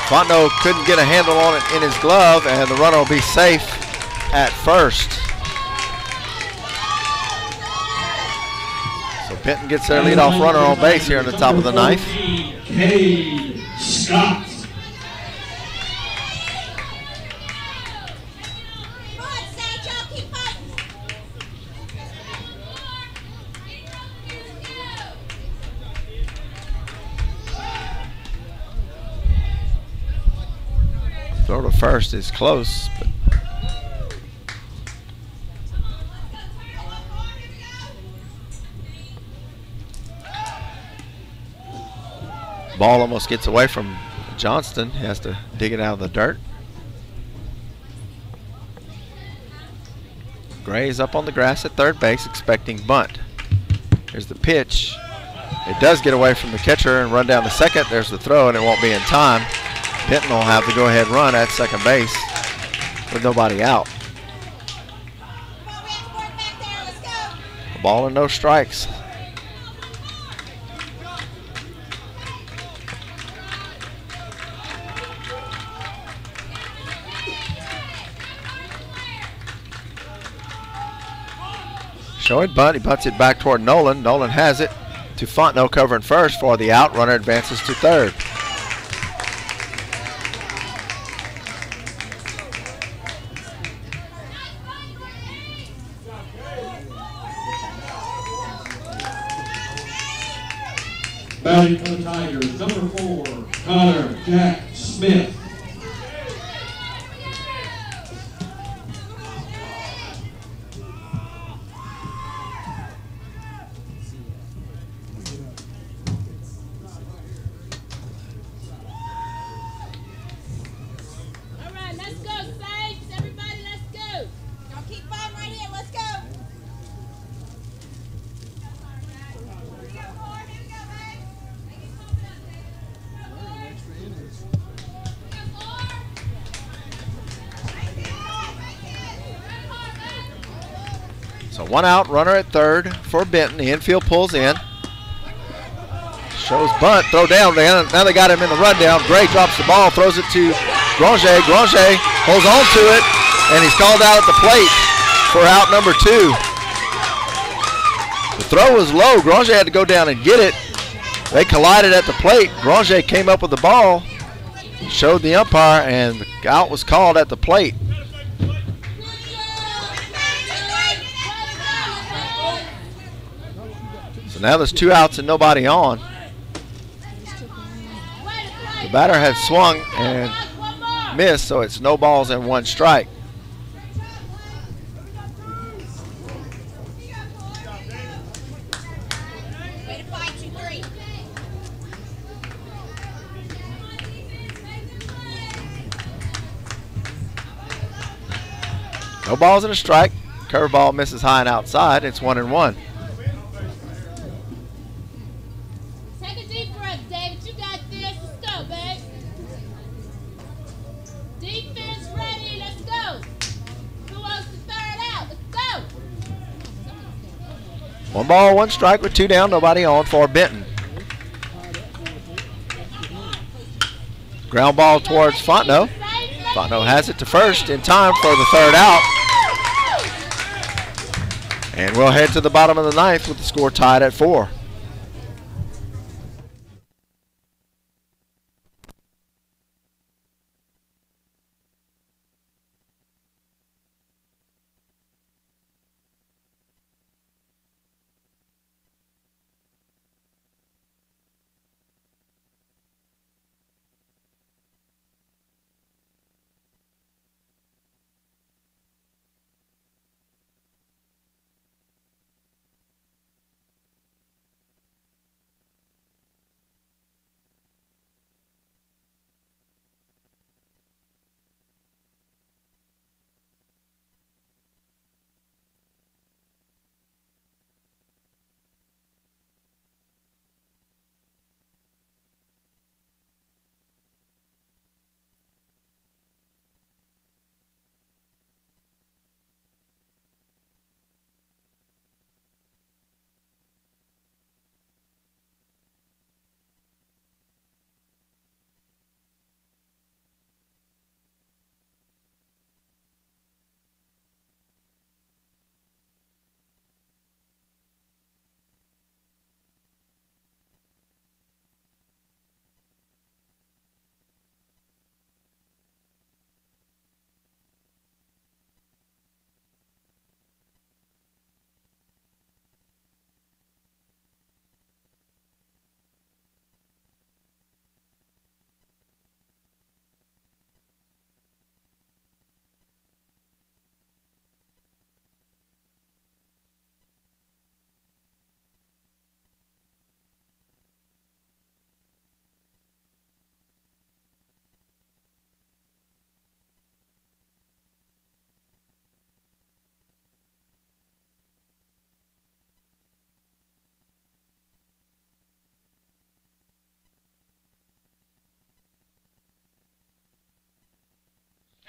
Fontenot couldn't get a handle on it in his glove, and the runner will be safe at first. So Benton gets their leadoff runner on base here in the top of the 9th. K. Scott. throw to first is close, but ball almost gets away from Johnston. He has to dig it out of the dirt. Gray's up on the grass at third base expecting bunt. Here's the pitch. It does get away from the catcher and run down the second. There's the throw, and it won't be in time. Benton will have the go-ahead run at second base with nobody out. A ball and no strikes. Showing bunt. He bunts it back toward Nolan. Nolan has it to Fontenot covering first for the out. Runner advances to third. Batting for the Tigers, number 4, Connor Jack Smith. So one out, runner at third for Benton. The infield pulls in. Shows bunt, throw down. Now they got him in the rundown. Gray drops the ball, throws it to Granger. Granger holds on to it, and he's called out at the plate for out number 2. The throw was low. Granger had to go down and get it. They collided at the plate. Granger came up with the ball, showed the umpire, and the out was called at the plate. So now there's 2 outs and nobody on. The batter had swung and missed, so it's no balls and 1 strike. No balls and a strike. Curveball misses high and outside. It's 1-1. Take a deep breath, David. You got this. Let's go, babe. Defense ready. Let's go. Who wants the third out? Let's go. 1 ball, 1 strike with 2 down. Nobody on for Benton. Ground ball towards Fontenot. Fontenot has it to first in time for the third out. And we'll head to the bottom of the 9th with the score tied at 4.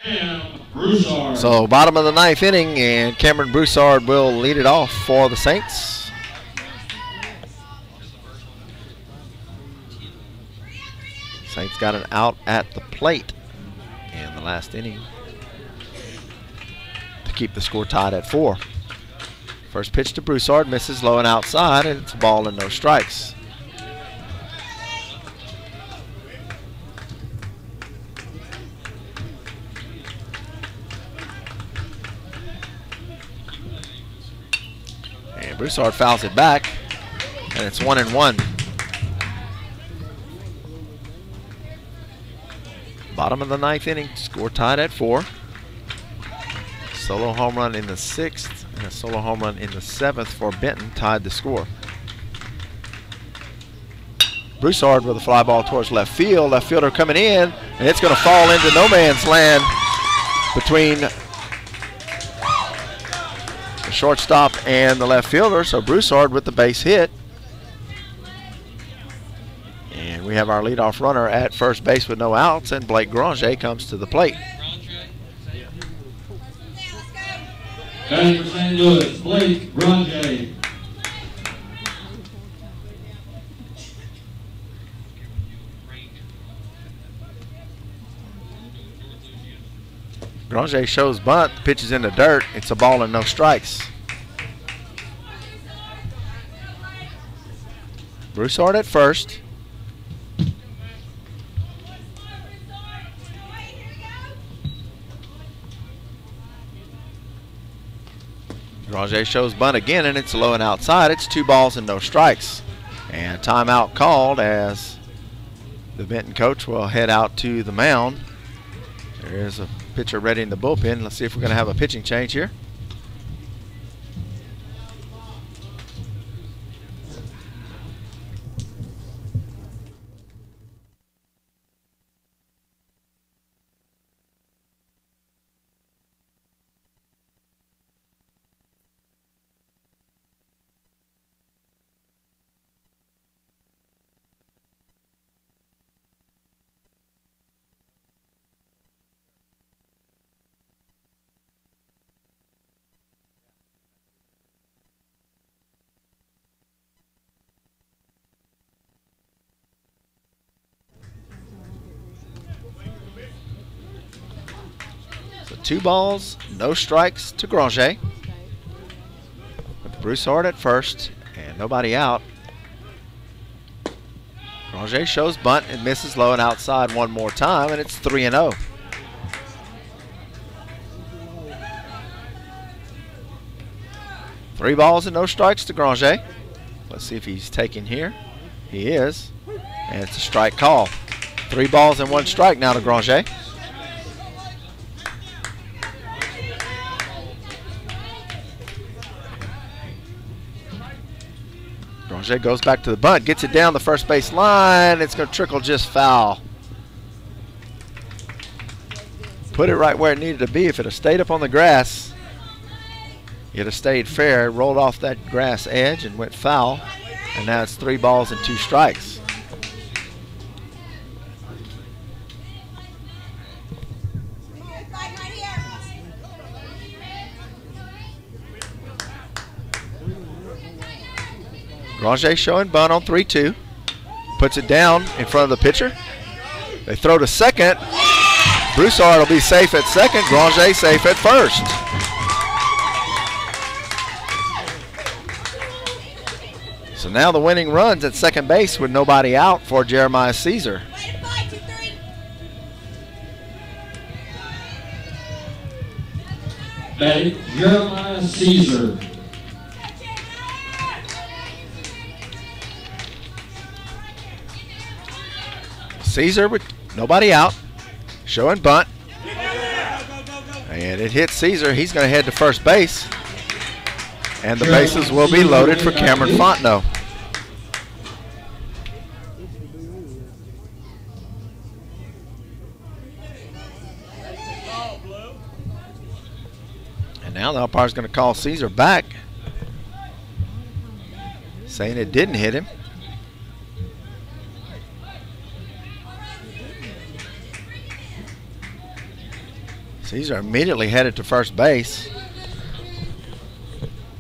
and Broussard. So bottom of the 9th inning, and Cameron Broussard will lead it off for the Saints. Saints got an out at the plate in the last inning to keep the score tied at 4. First pitch to Broussard, misses low and outside, and it's a ball and no strikes. And Broussard fouls it back, and it's 1-1. Bottom of the 9th inning, score tied at 4. Solo home run in the 6th and a solo home run in the 7th for Benton tied the score. Broussard with a fly ball towards left field. Left fielder coming in, and it's going to fall into no man's land between the shortstop and the left fielder. So Broussard with the base hit. And we have our leadoff runner at first base with no outs, and Blake Granger comes to the plate. Batting for St. Louis, Blake Granger. Granger shows bunt, pitch is in the dirt. It's a ball and no strikes. Broussard at first. Granger shows bunt again, and it's low and outside. It's 2 balls and no strikes. And timeout called as the Benton coach will head out to the mound. There is a pitcher ready in the bullpen. Let's see if we're going to have a pitching change here. So 2 balls, no strikes to Granger. With Broussard at first and nobody out. Granger shows bunt and misses low and outside one more time, and it's 3-0. Three balls and no strikes to Granger. Let's see if he's taking here. He is, and it's a strike call. 3 balls and 1 strike now to Granger. Granger goes back to the bunt, gets it down the first base line. It's going to trickle just foul. Put it right where it needed to be. If it had stayed up on the grass, it had stayed fair. It rolled off that grass edge and went foul. And now it's 3 balls and 2 strikes. Granger showing bunt on 3-2. Puts it down in front of the pitcher. They throw to second. Broussard will be safe at second. Granger safe at first. So now the winning run's at second base with nobody out for Jeremiah Caesar. Batting, Jeremiah Caesar. Caesar with nobody out, showing bunt, and it hits Caesar. He's going to head to first base, and the bases will be loaded for Cameron Fontenot. And now the umpire's going to call Caesar back, saying it didn't hit him. Caesar immediately headed to first base.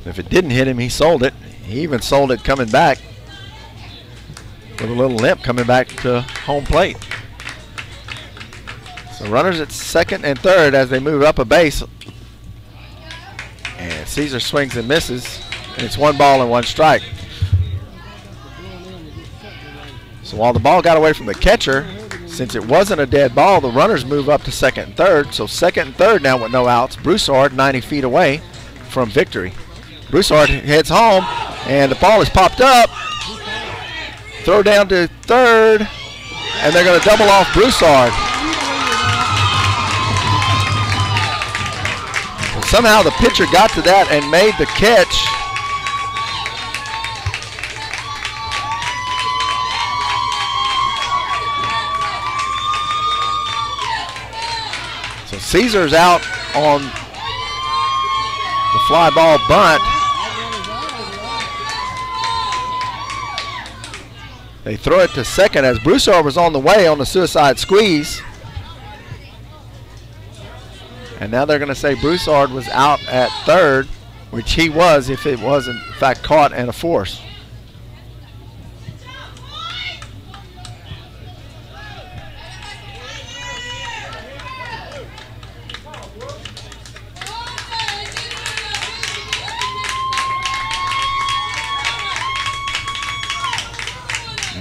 If it didn't hit him, he sold it. He even sold it coming back with a little limp coming back to home plate. So runners at second and third as they move up a base. And Caesar swings and misses. And it's 1 ball and 1 strike. So while the ball got away from the catcher, since it wasn't a dead ball, the runners move up to second and third. So second and third now with no outs. Broussard 90 feet away from victory. Broussard heads home, and the ball is popped up. Throw down to third, and they're going to double off Broussard. And somehow the pitcher got to that and made the catch. So Caesar's out on the fly ball bunt. They throw it to second as Broussard was on the way on the suicide squeeze. And now they're going to say Broussard was out at third, which he was if it was in fact caught and a force.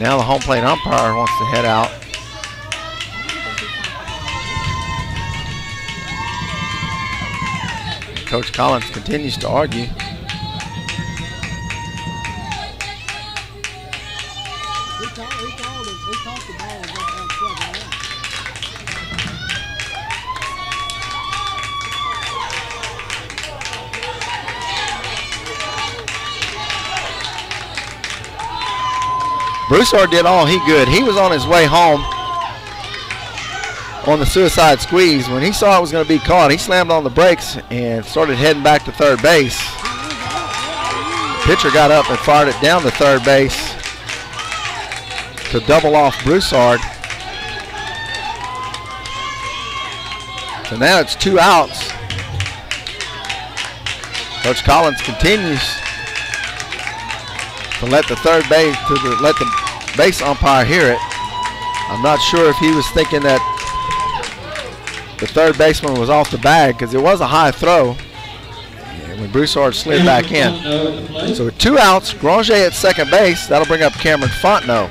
Now the home plate umpire wants to head out. Coach Collins continues to argue. He called it. He caught the ball and got out. Broussard did all he could. He was on his way home on the suicide squeeze. When he saw it was going to be caught, he slammed on the brakes and started heading back to third base. Pitcher got up and fired it down to third base to double off Broussard. So now it's 2 outs. Coach Collins continues to let the let the base umpire hear it. I'm not sure if he was thinking that the third baseman was off the bag because it was a high throw. And when Broussard slid back in. So with 2 outs, Granger at second base. That'll bring up Cameron Fontenot.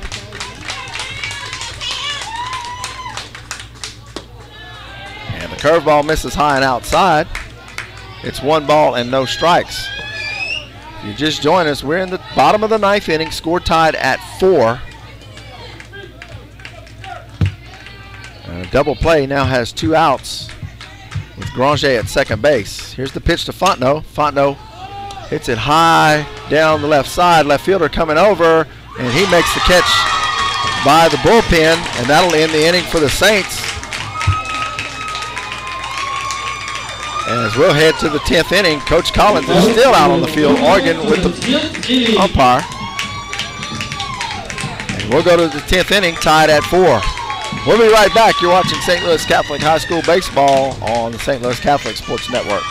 And the curveball misses high and outside. It's 1 ball and no strikes. If you just joined us, we're in the bottom of the 9th inning, score tied at 4. And a double play now has 2 outs with Granger at second base. Here's the pitch to Fontenot. Fontenot hits it high down the left side. Left fielder coming over, and he makes the catch by the bullpen, and that'll end the inning for the Saints. As we'll head to the 10th inning, Coach Collins is still out on the field arguing with the umpire. And we'll go to the 10th inning, tied at 4. We'll be right back. You're watching St. Louis Catholic High School Baseball on the St. Louis Catholic Sports Network.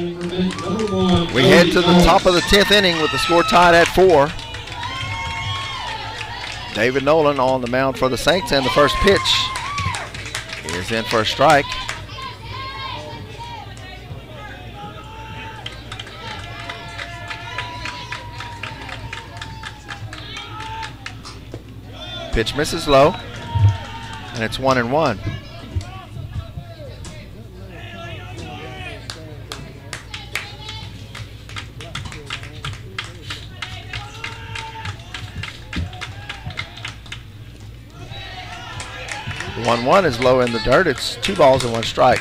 Batting for Benton, number 1. We head to the top of the 10th inning with the score tied at 4. David Nolan on the mound for the Saints, and the first pitch is in for a strike. Pitch misses low, and it's 1-1. The 1-1 is low in the dirt. It's 2 balls and 1 strike.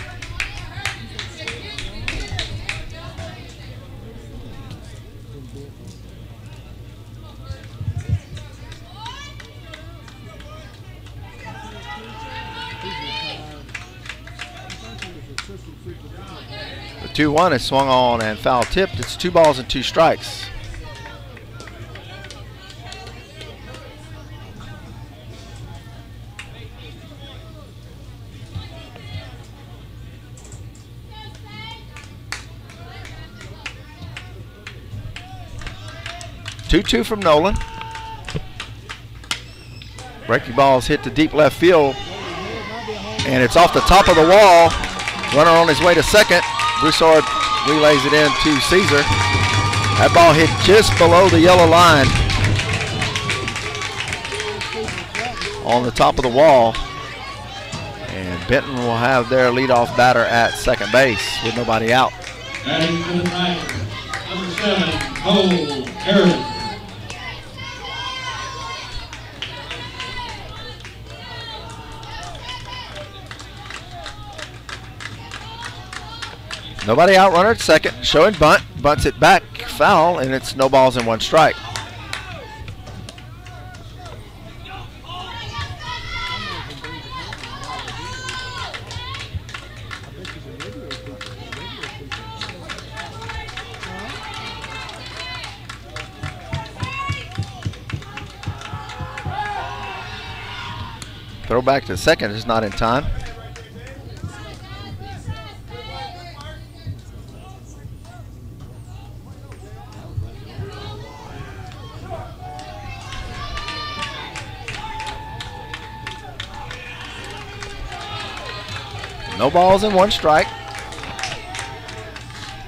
The 2-1 is swung on and foul tipped. It's 2 balls and 2 strikes. Two from Nolan. Breaking ball is hit to deep left field, and it's off the top of the wall. Runner on his way to second. Broussard relays it in to Caesar. That ball hit just below the yellow line on the top of the wall. And Benton will have their leadoff batter at second base with nobody out. Batting for the Tigers, number 7, Cole Harris. Nobody out, runner at second, showing bunt, bunts it back, foul, and it's no balls and 1 strike. Throw back to second is not in time. No balls and 1 strike.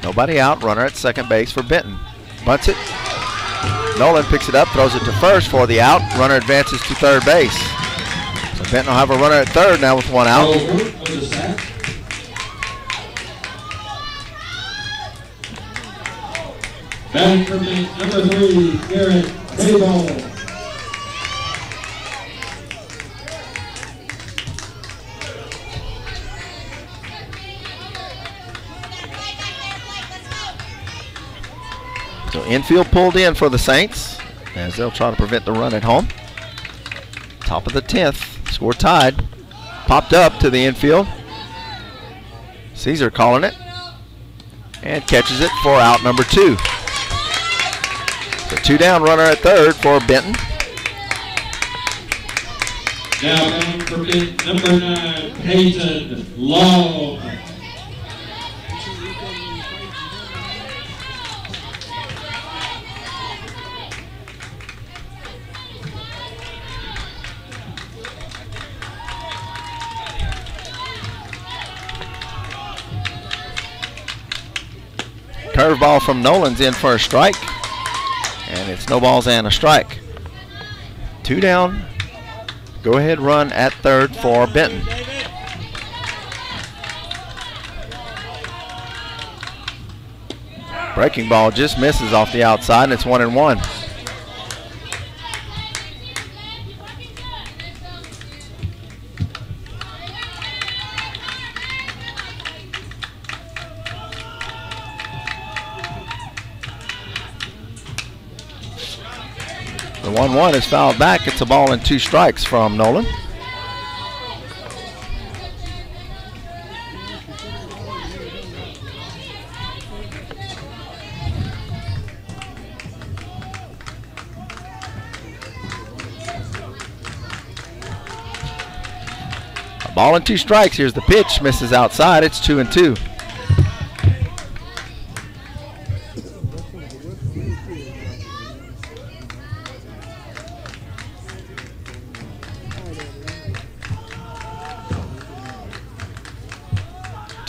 Nobody out. Runner at second base for Benton. Bunts it. Nolan picks it up, throws it to first for the out. Runner advances to third base. So Benton will have a runner at third now with 1 out. Batting for Benton, number 3, Garrett Dayball. So infield pulled in for the Saints as they'll try to prevent the run at home. Top of the 10th, score tied. Popped up to the infield. Caesar calling it and catches it for out number 2. So 2 down, runner at third for Benton. Now batting for Benton, number 9, Peyton Long. Curveball from Nolan's in for a strike, and it's no balls and a strike. 2 down. Go ahead run at third for Benton. Breaking ball just misses off the outside, and it's 1-1. The 1-1 is fouled back. It's a ball and 2 strikes from Nolan. A ball and 2 strikes. Here's the pitch. Misses outside. It's 2-2.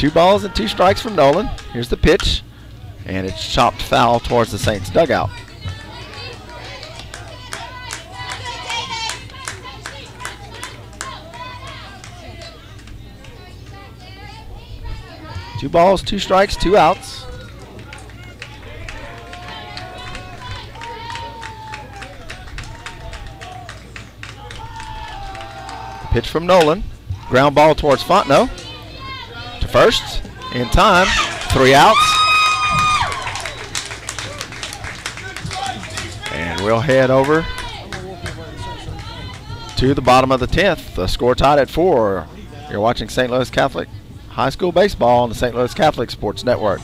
2 balls and 2 strikes from Nolan. Here's the pitch, and it's chopped foul towards the Saints dugout. Two balls, 2 strikes, 2 outs. Pitch from Nolan. Ground ball towards Fontenot. To first. In time. 3 outs. And we'll head over to the bottom of the 10th. The score tied at 4. You're watching St. Louis Catholic High School Baseball on the St. Louis Catholic Sports Network.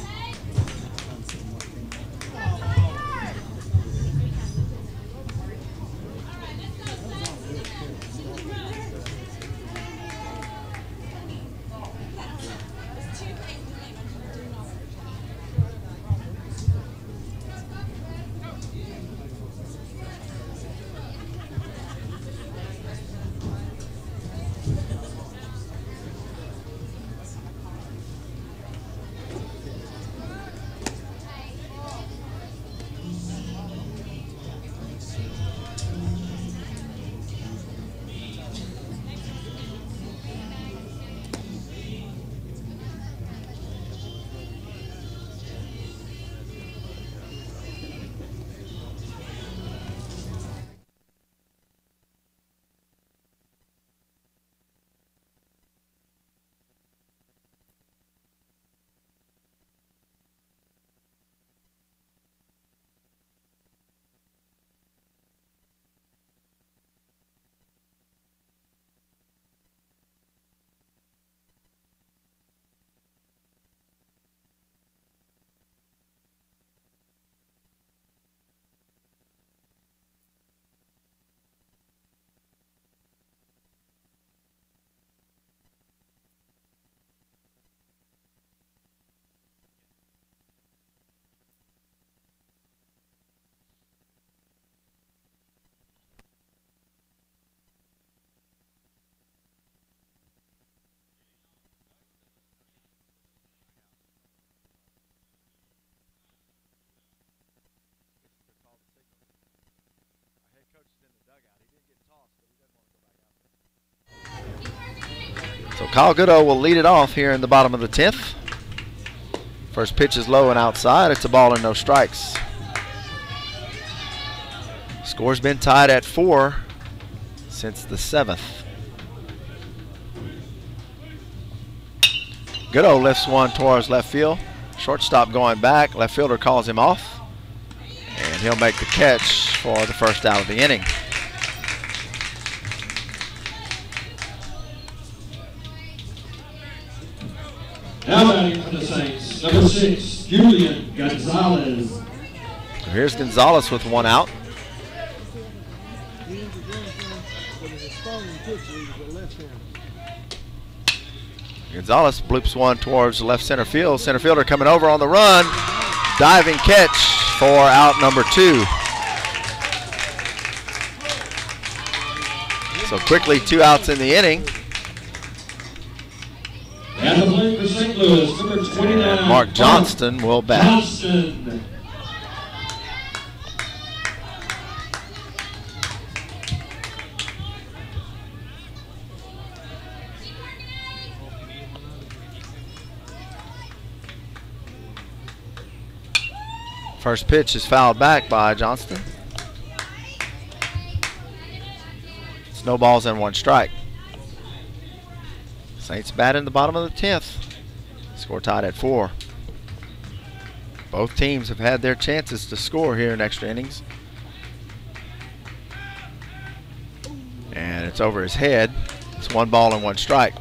So Kyle Goodo will lead it off here in the bottom of the 10th. First pitch is low and outside. It's a ball and no strikes. Score's been tied at 4 since the 7th. Goodo lifts one towards left field. Shortstop going back. Left fielder calls him off. And he'll make the catch for the first out of the inning. Now batting for the Saints, number 6, Julian Gonzalez. So here's Gonzalez with 1 out. Gonzalez bloops one towards left center field. Center fielder coming over on the run. Diving catch for out number 2. So quickly 2 outs in the inning. And the plate for St. Louis, number 29. Mark Johnston will bat. Johnston. First pitch is fouled back by Johnston. It's no balls and 1 strike. Saints bat in the bottom of the 10th. Score tied at 4. Both teams have had their chances to score here in extra innings. And it's over his head. It's 1 ball and 1 strike.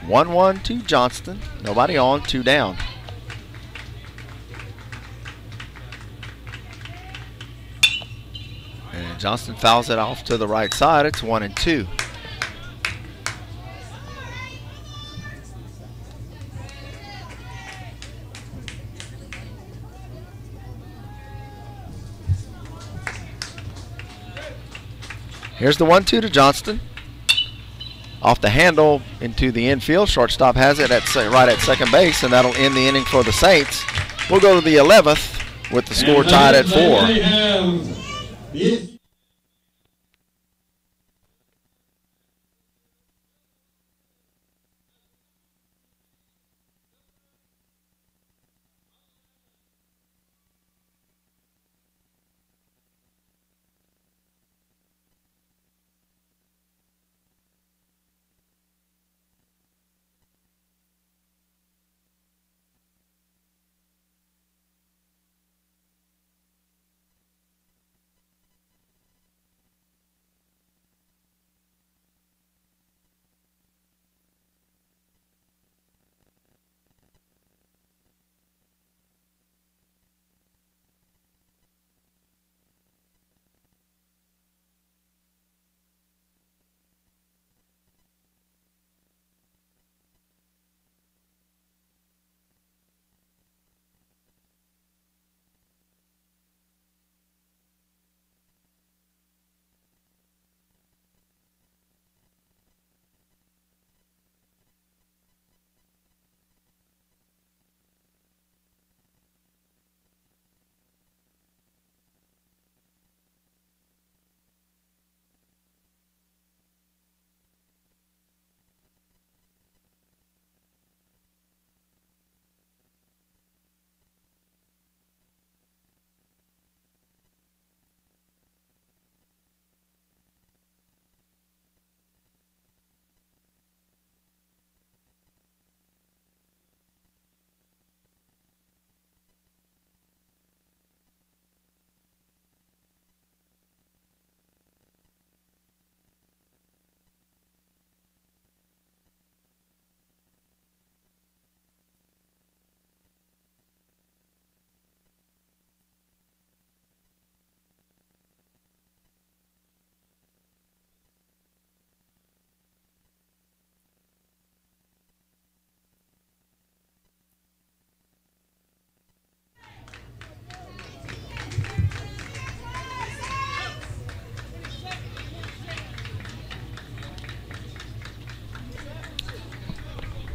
One to Johnston. Nobody on, 2 down. And Johnston fouls it off to the right side. It's 1-2. Here's the 1-2 to Johnston. Off the handle into the infield. Shortstop has it right at second base, and that'll end the inning for the Saints. We'll go to the 11th with the score tied at 4.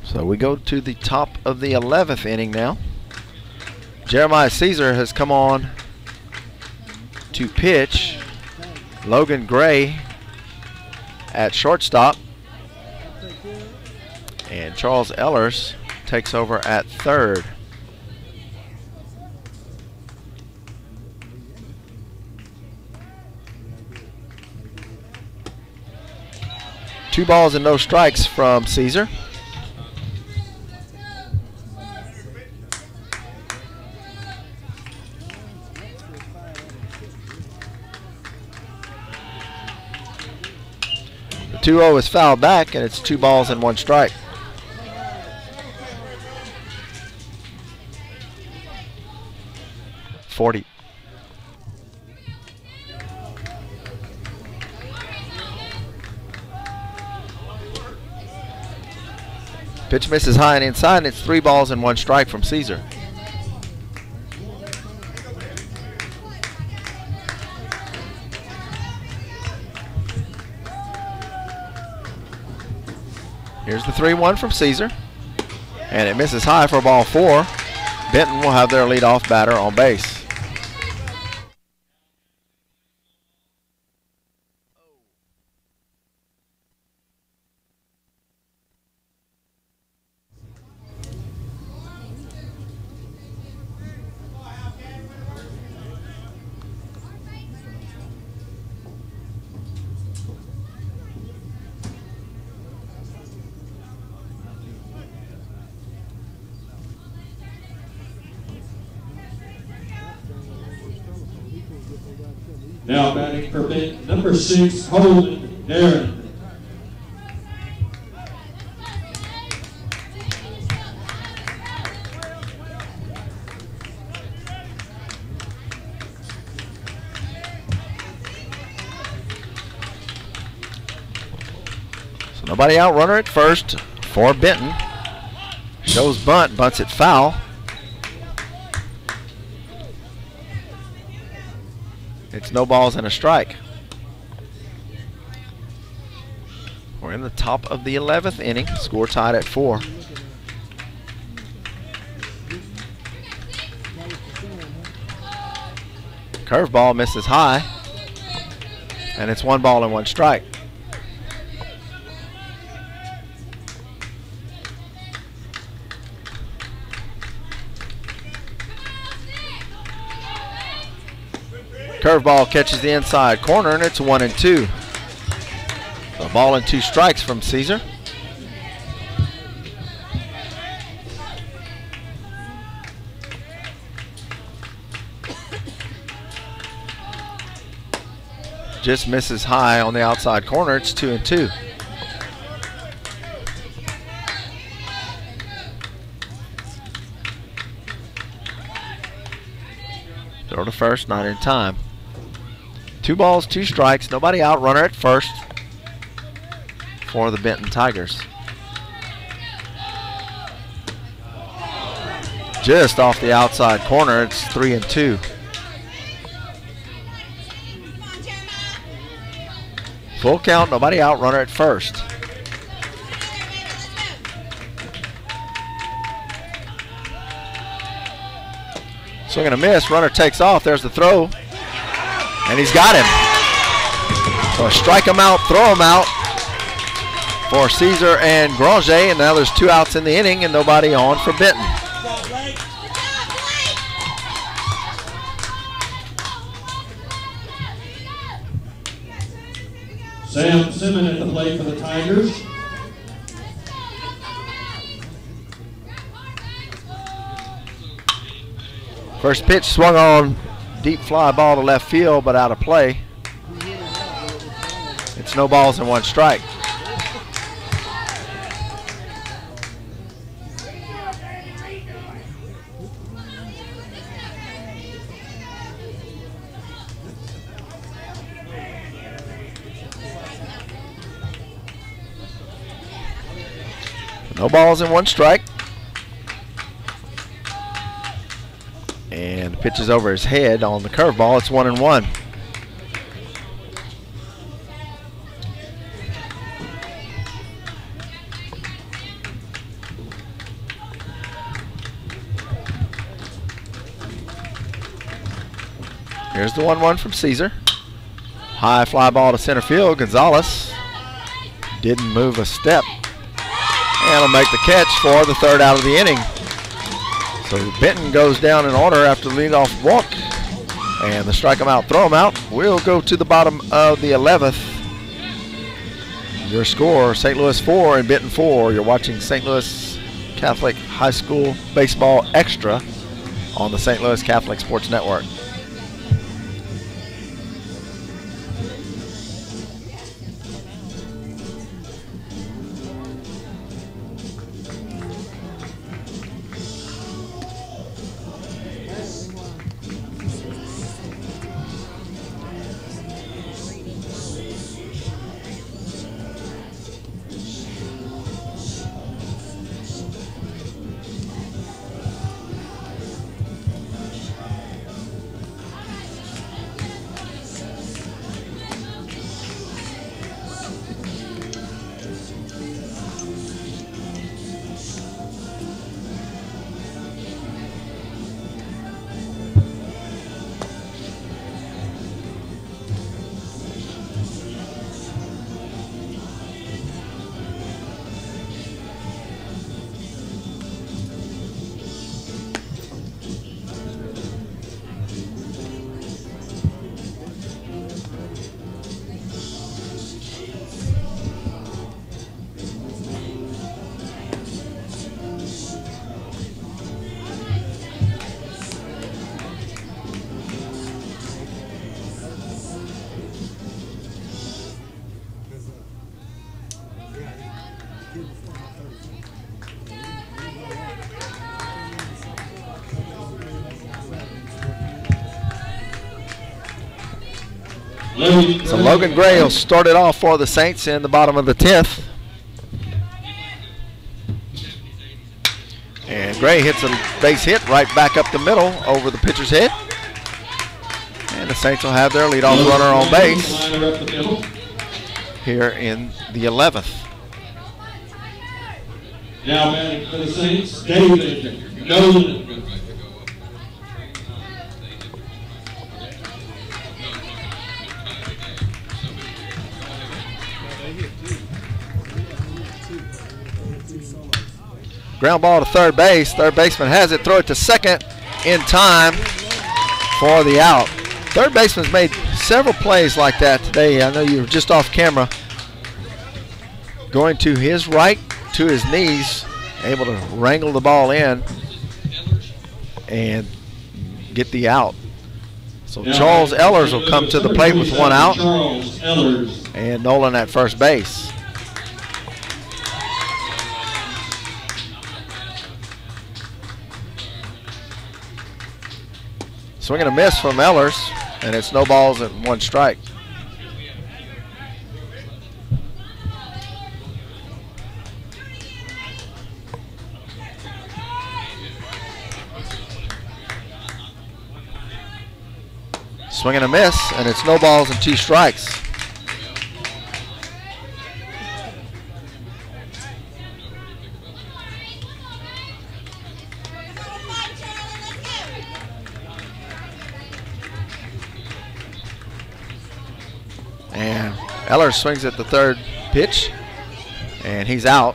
So we go to the top of the 11th inning now. Jeremiah Caesar has come on to pitch. Logan Gray at shortstop. And Charles Ellers takes over at third. Two balls and no strikes from Caesar. The 2-0 is fouled back, and it's 2 balls and 1 strike. .40. Pitch misses high and inside, and it's 3 balls and 1 strike from Caesar. Here's the 3-1 from Caesar, and it misses high for ball 4. Benton will have their leadoff batter on base. Now batting for Benton, number 6, Holden Darren. So nobody out, runner at first for Benton. Shows bunt, bunts it foul. It's no balls and a strike. We're in the top of the 11th inning. Score tied at 4. Curveball misses high. And it's 1 ball and 1 strike. Curveball catches the inside corner, and it's 1-2. A ball and 2 strikes from Caesar. Just misses high on the outside corner. It's 2-2. Throw to first, not in time. 2 balls, 2 strikes, nobody out. Runner at first for the Benton Tigers. Just off the outside corner, it's 3-2. Full count, nobody out. Runner at first. Swing and a miss. Runner takes off. There's the throw. And he's got him. So strike him out, throw him out for Caesar and Granger. And now there's 2 outs in the inning and nobody on for Benton. Sam Simmons at the plate for the Tigers. First pitch swung on, deep fly ball to left field, but out of play. It's no balls and 1 strike. No balls and 1 strike. And pitches over his head on the curveball. It's 1-1. Here's the 1-1 from Caesar. High fly ball to center field. Gonzalez didn't move a step. And will make the catch for the 3rd out of the inning. So Benton goes down in order after the leadoff walk. And the strike him out, throw him out. We'll go to the bottom of the 11th. Your score, St. Louis 4 and Benton 4. You're watching St. Louis Catholic High School Baseball Extra on the St. Louis Catholic Sports Network. So Logan Gray will start it off for the Saints in the bottom of the 10th. And Gray hits a base hit right back up the middle over the pitcher's head. And the Saints will have their leadoff runner on base. here in the 11th. Now batting for the Saints, David Nolan. Ground ball to third base. Third baseman has it. Throw it to second in time for the out. Third baseman's made several plays like that today. I know you were just off camera. Going to his right, to his knees, able to wrangle the ball in and get the out. So Charles Ellers will come to the plate with one out. And Nolan at first base. Swing and a miss from Ellers, and it's no balls and one strike. Swing and a miss, and it's no balls and two strikes. And Ellers swings at the third pitch, and he's out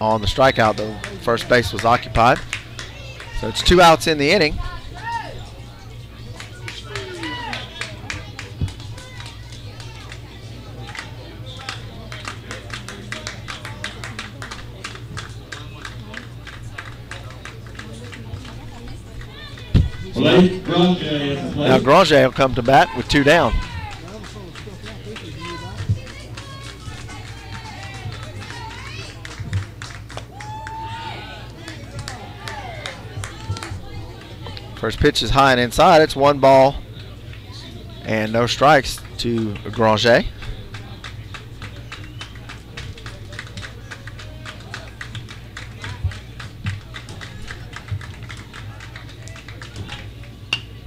on the strikeout. The first base was occupied. So it's 2 outs in the inning. Now Granger will come to bat with 2 down. First pitch is high and inside. It's 1 ball and no strikes to Granger.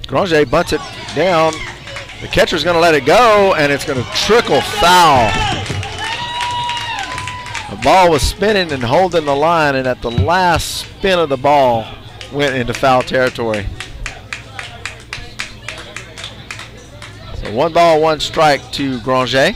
Granger bunts it down. The catcher's going to let it go, and it's going to trickle foul. The ball was spinning and holding the line, and at the last spin of the ball went into foul territory. So 1 ball, 1 strike to Granger.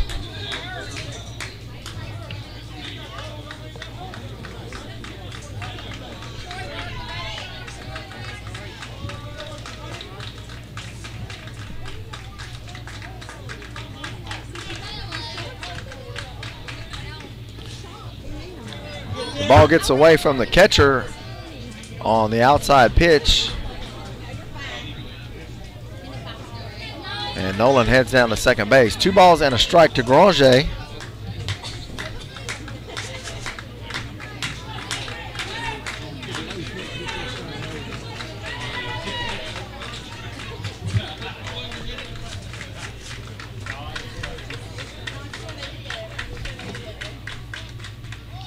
The ball gets away from the catcher on the outside pitch. And Nolan heads down to second base. 2 balls and a strike to Granger.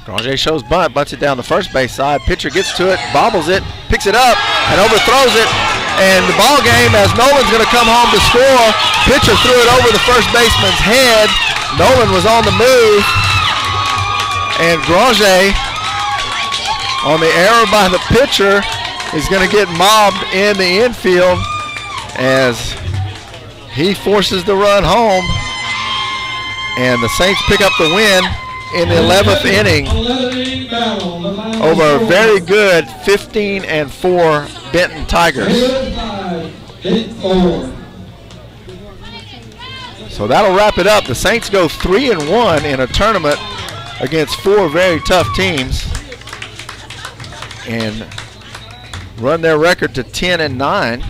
Granger shows bunt, bunts it down the first base side. Pitcher gets to it, bobbles it, picks it up, and overthrows it. And the ball game, as Nolan's going to come home to score. Pitcher threw it over the first baseman's head. Nolan was on the move. And Granger, on the error by the pitcher, is going to get mobbed in the infield as he forces the run home. And the Saints pick up the win in the 11th inning over a very good 15-4 Benton Tigers. So that'll wrap it up. The Saints go 3-1 in a tournament against 4 very tough teams and run their record to 10-9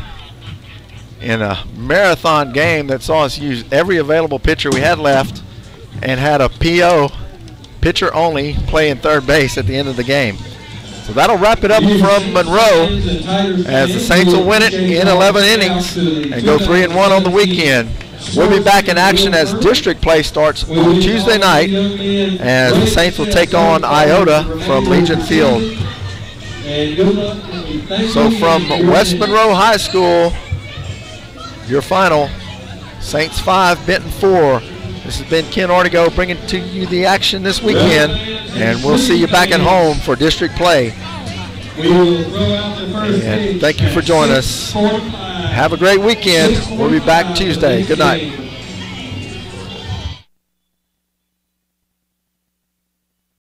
in a marathon game that saw us use every available pitcher we had left and had a PO, pitcher only, playing third base at the end of the game. So that'll wrap it up from Monroe as the Saints will win it in 11 innings and go 3-1 on the weekend. We'll be back in action as district play starts on Tuesday night as the Saints will take on Iota from Legion Field. So from West Monroe High School, your final, Saints 5, Benton 4. This has been Ken Ortego bringing to you the action this weekend, and we'll see you back at home for district play. And thank you for joining us. Have a great weekend. We'll be back Tuesday. Good night.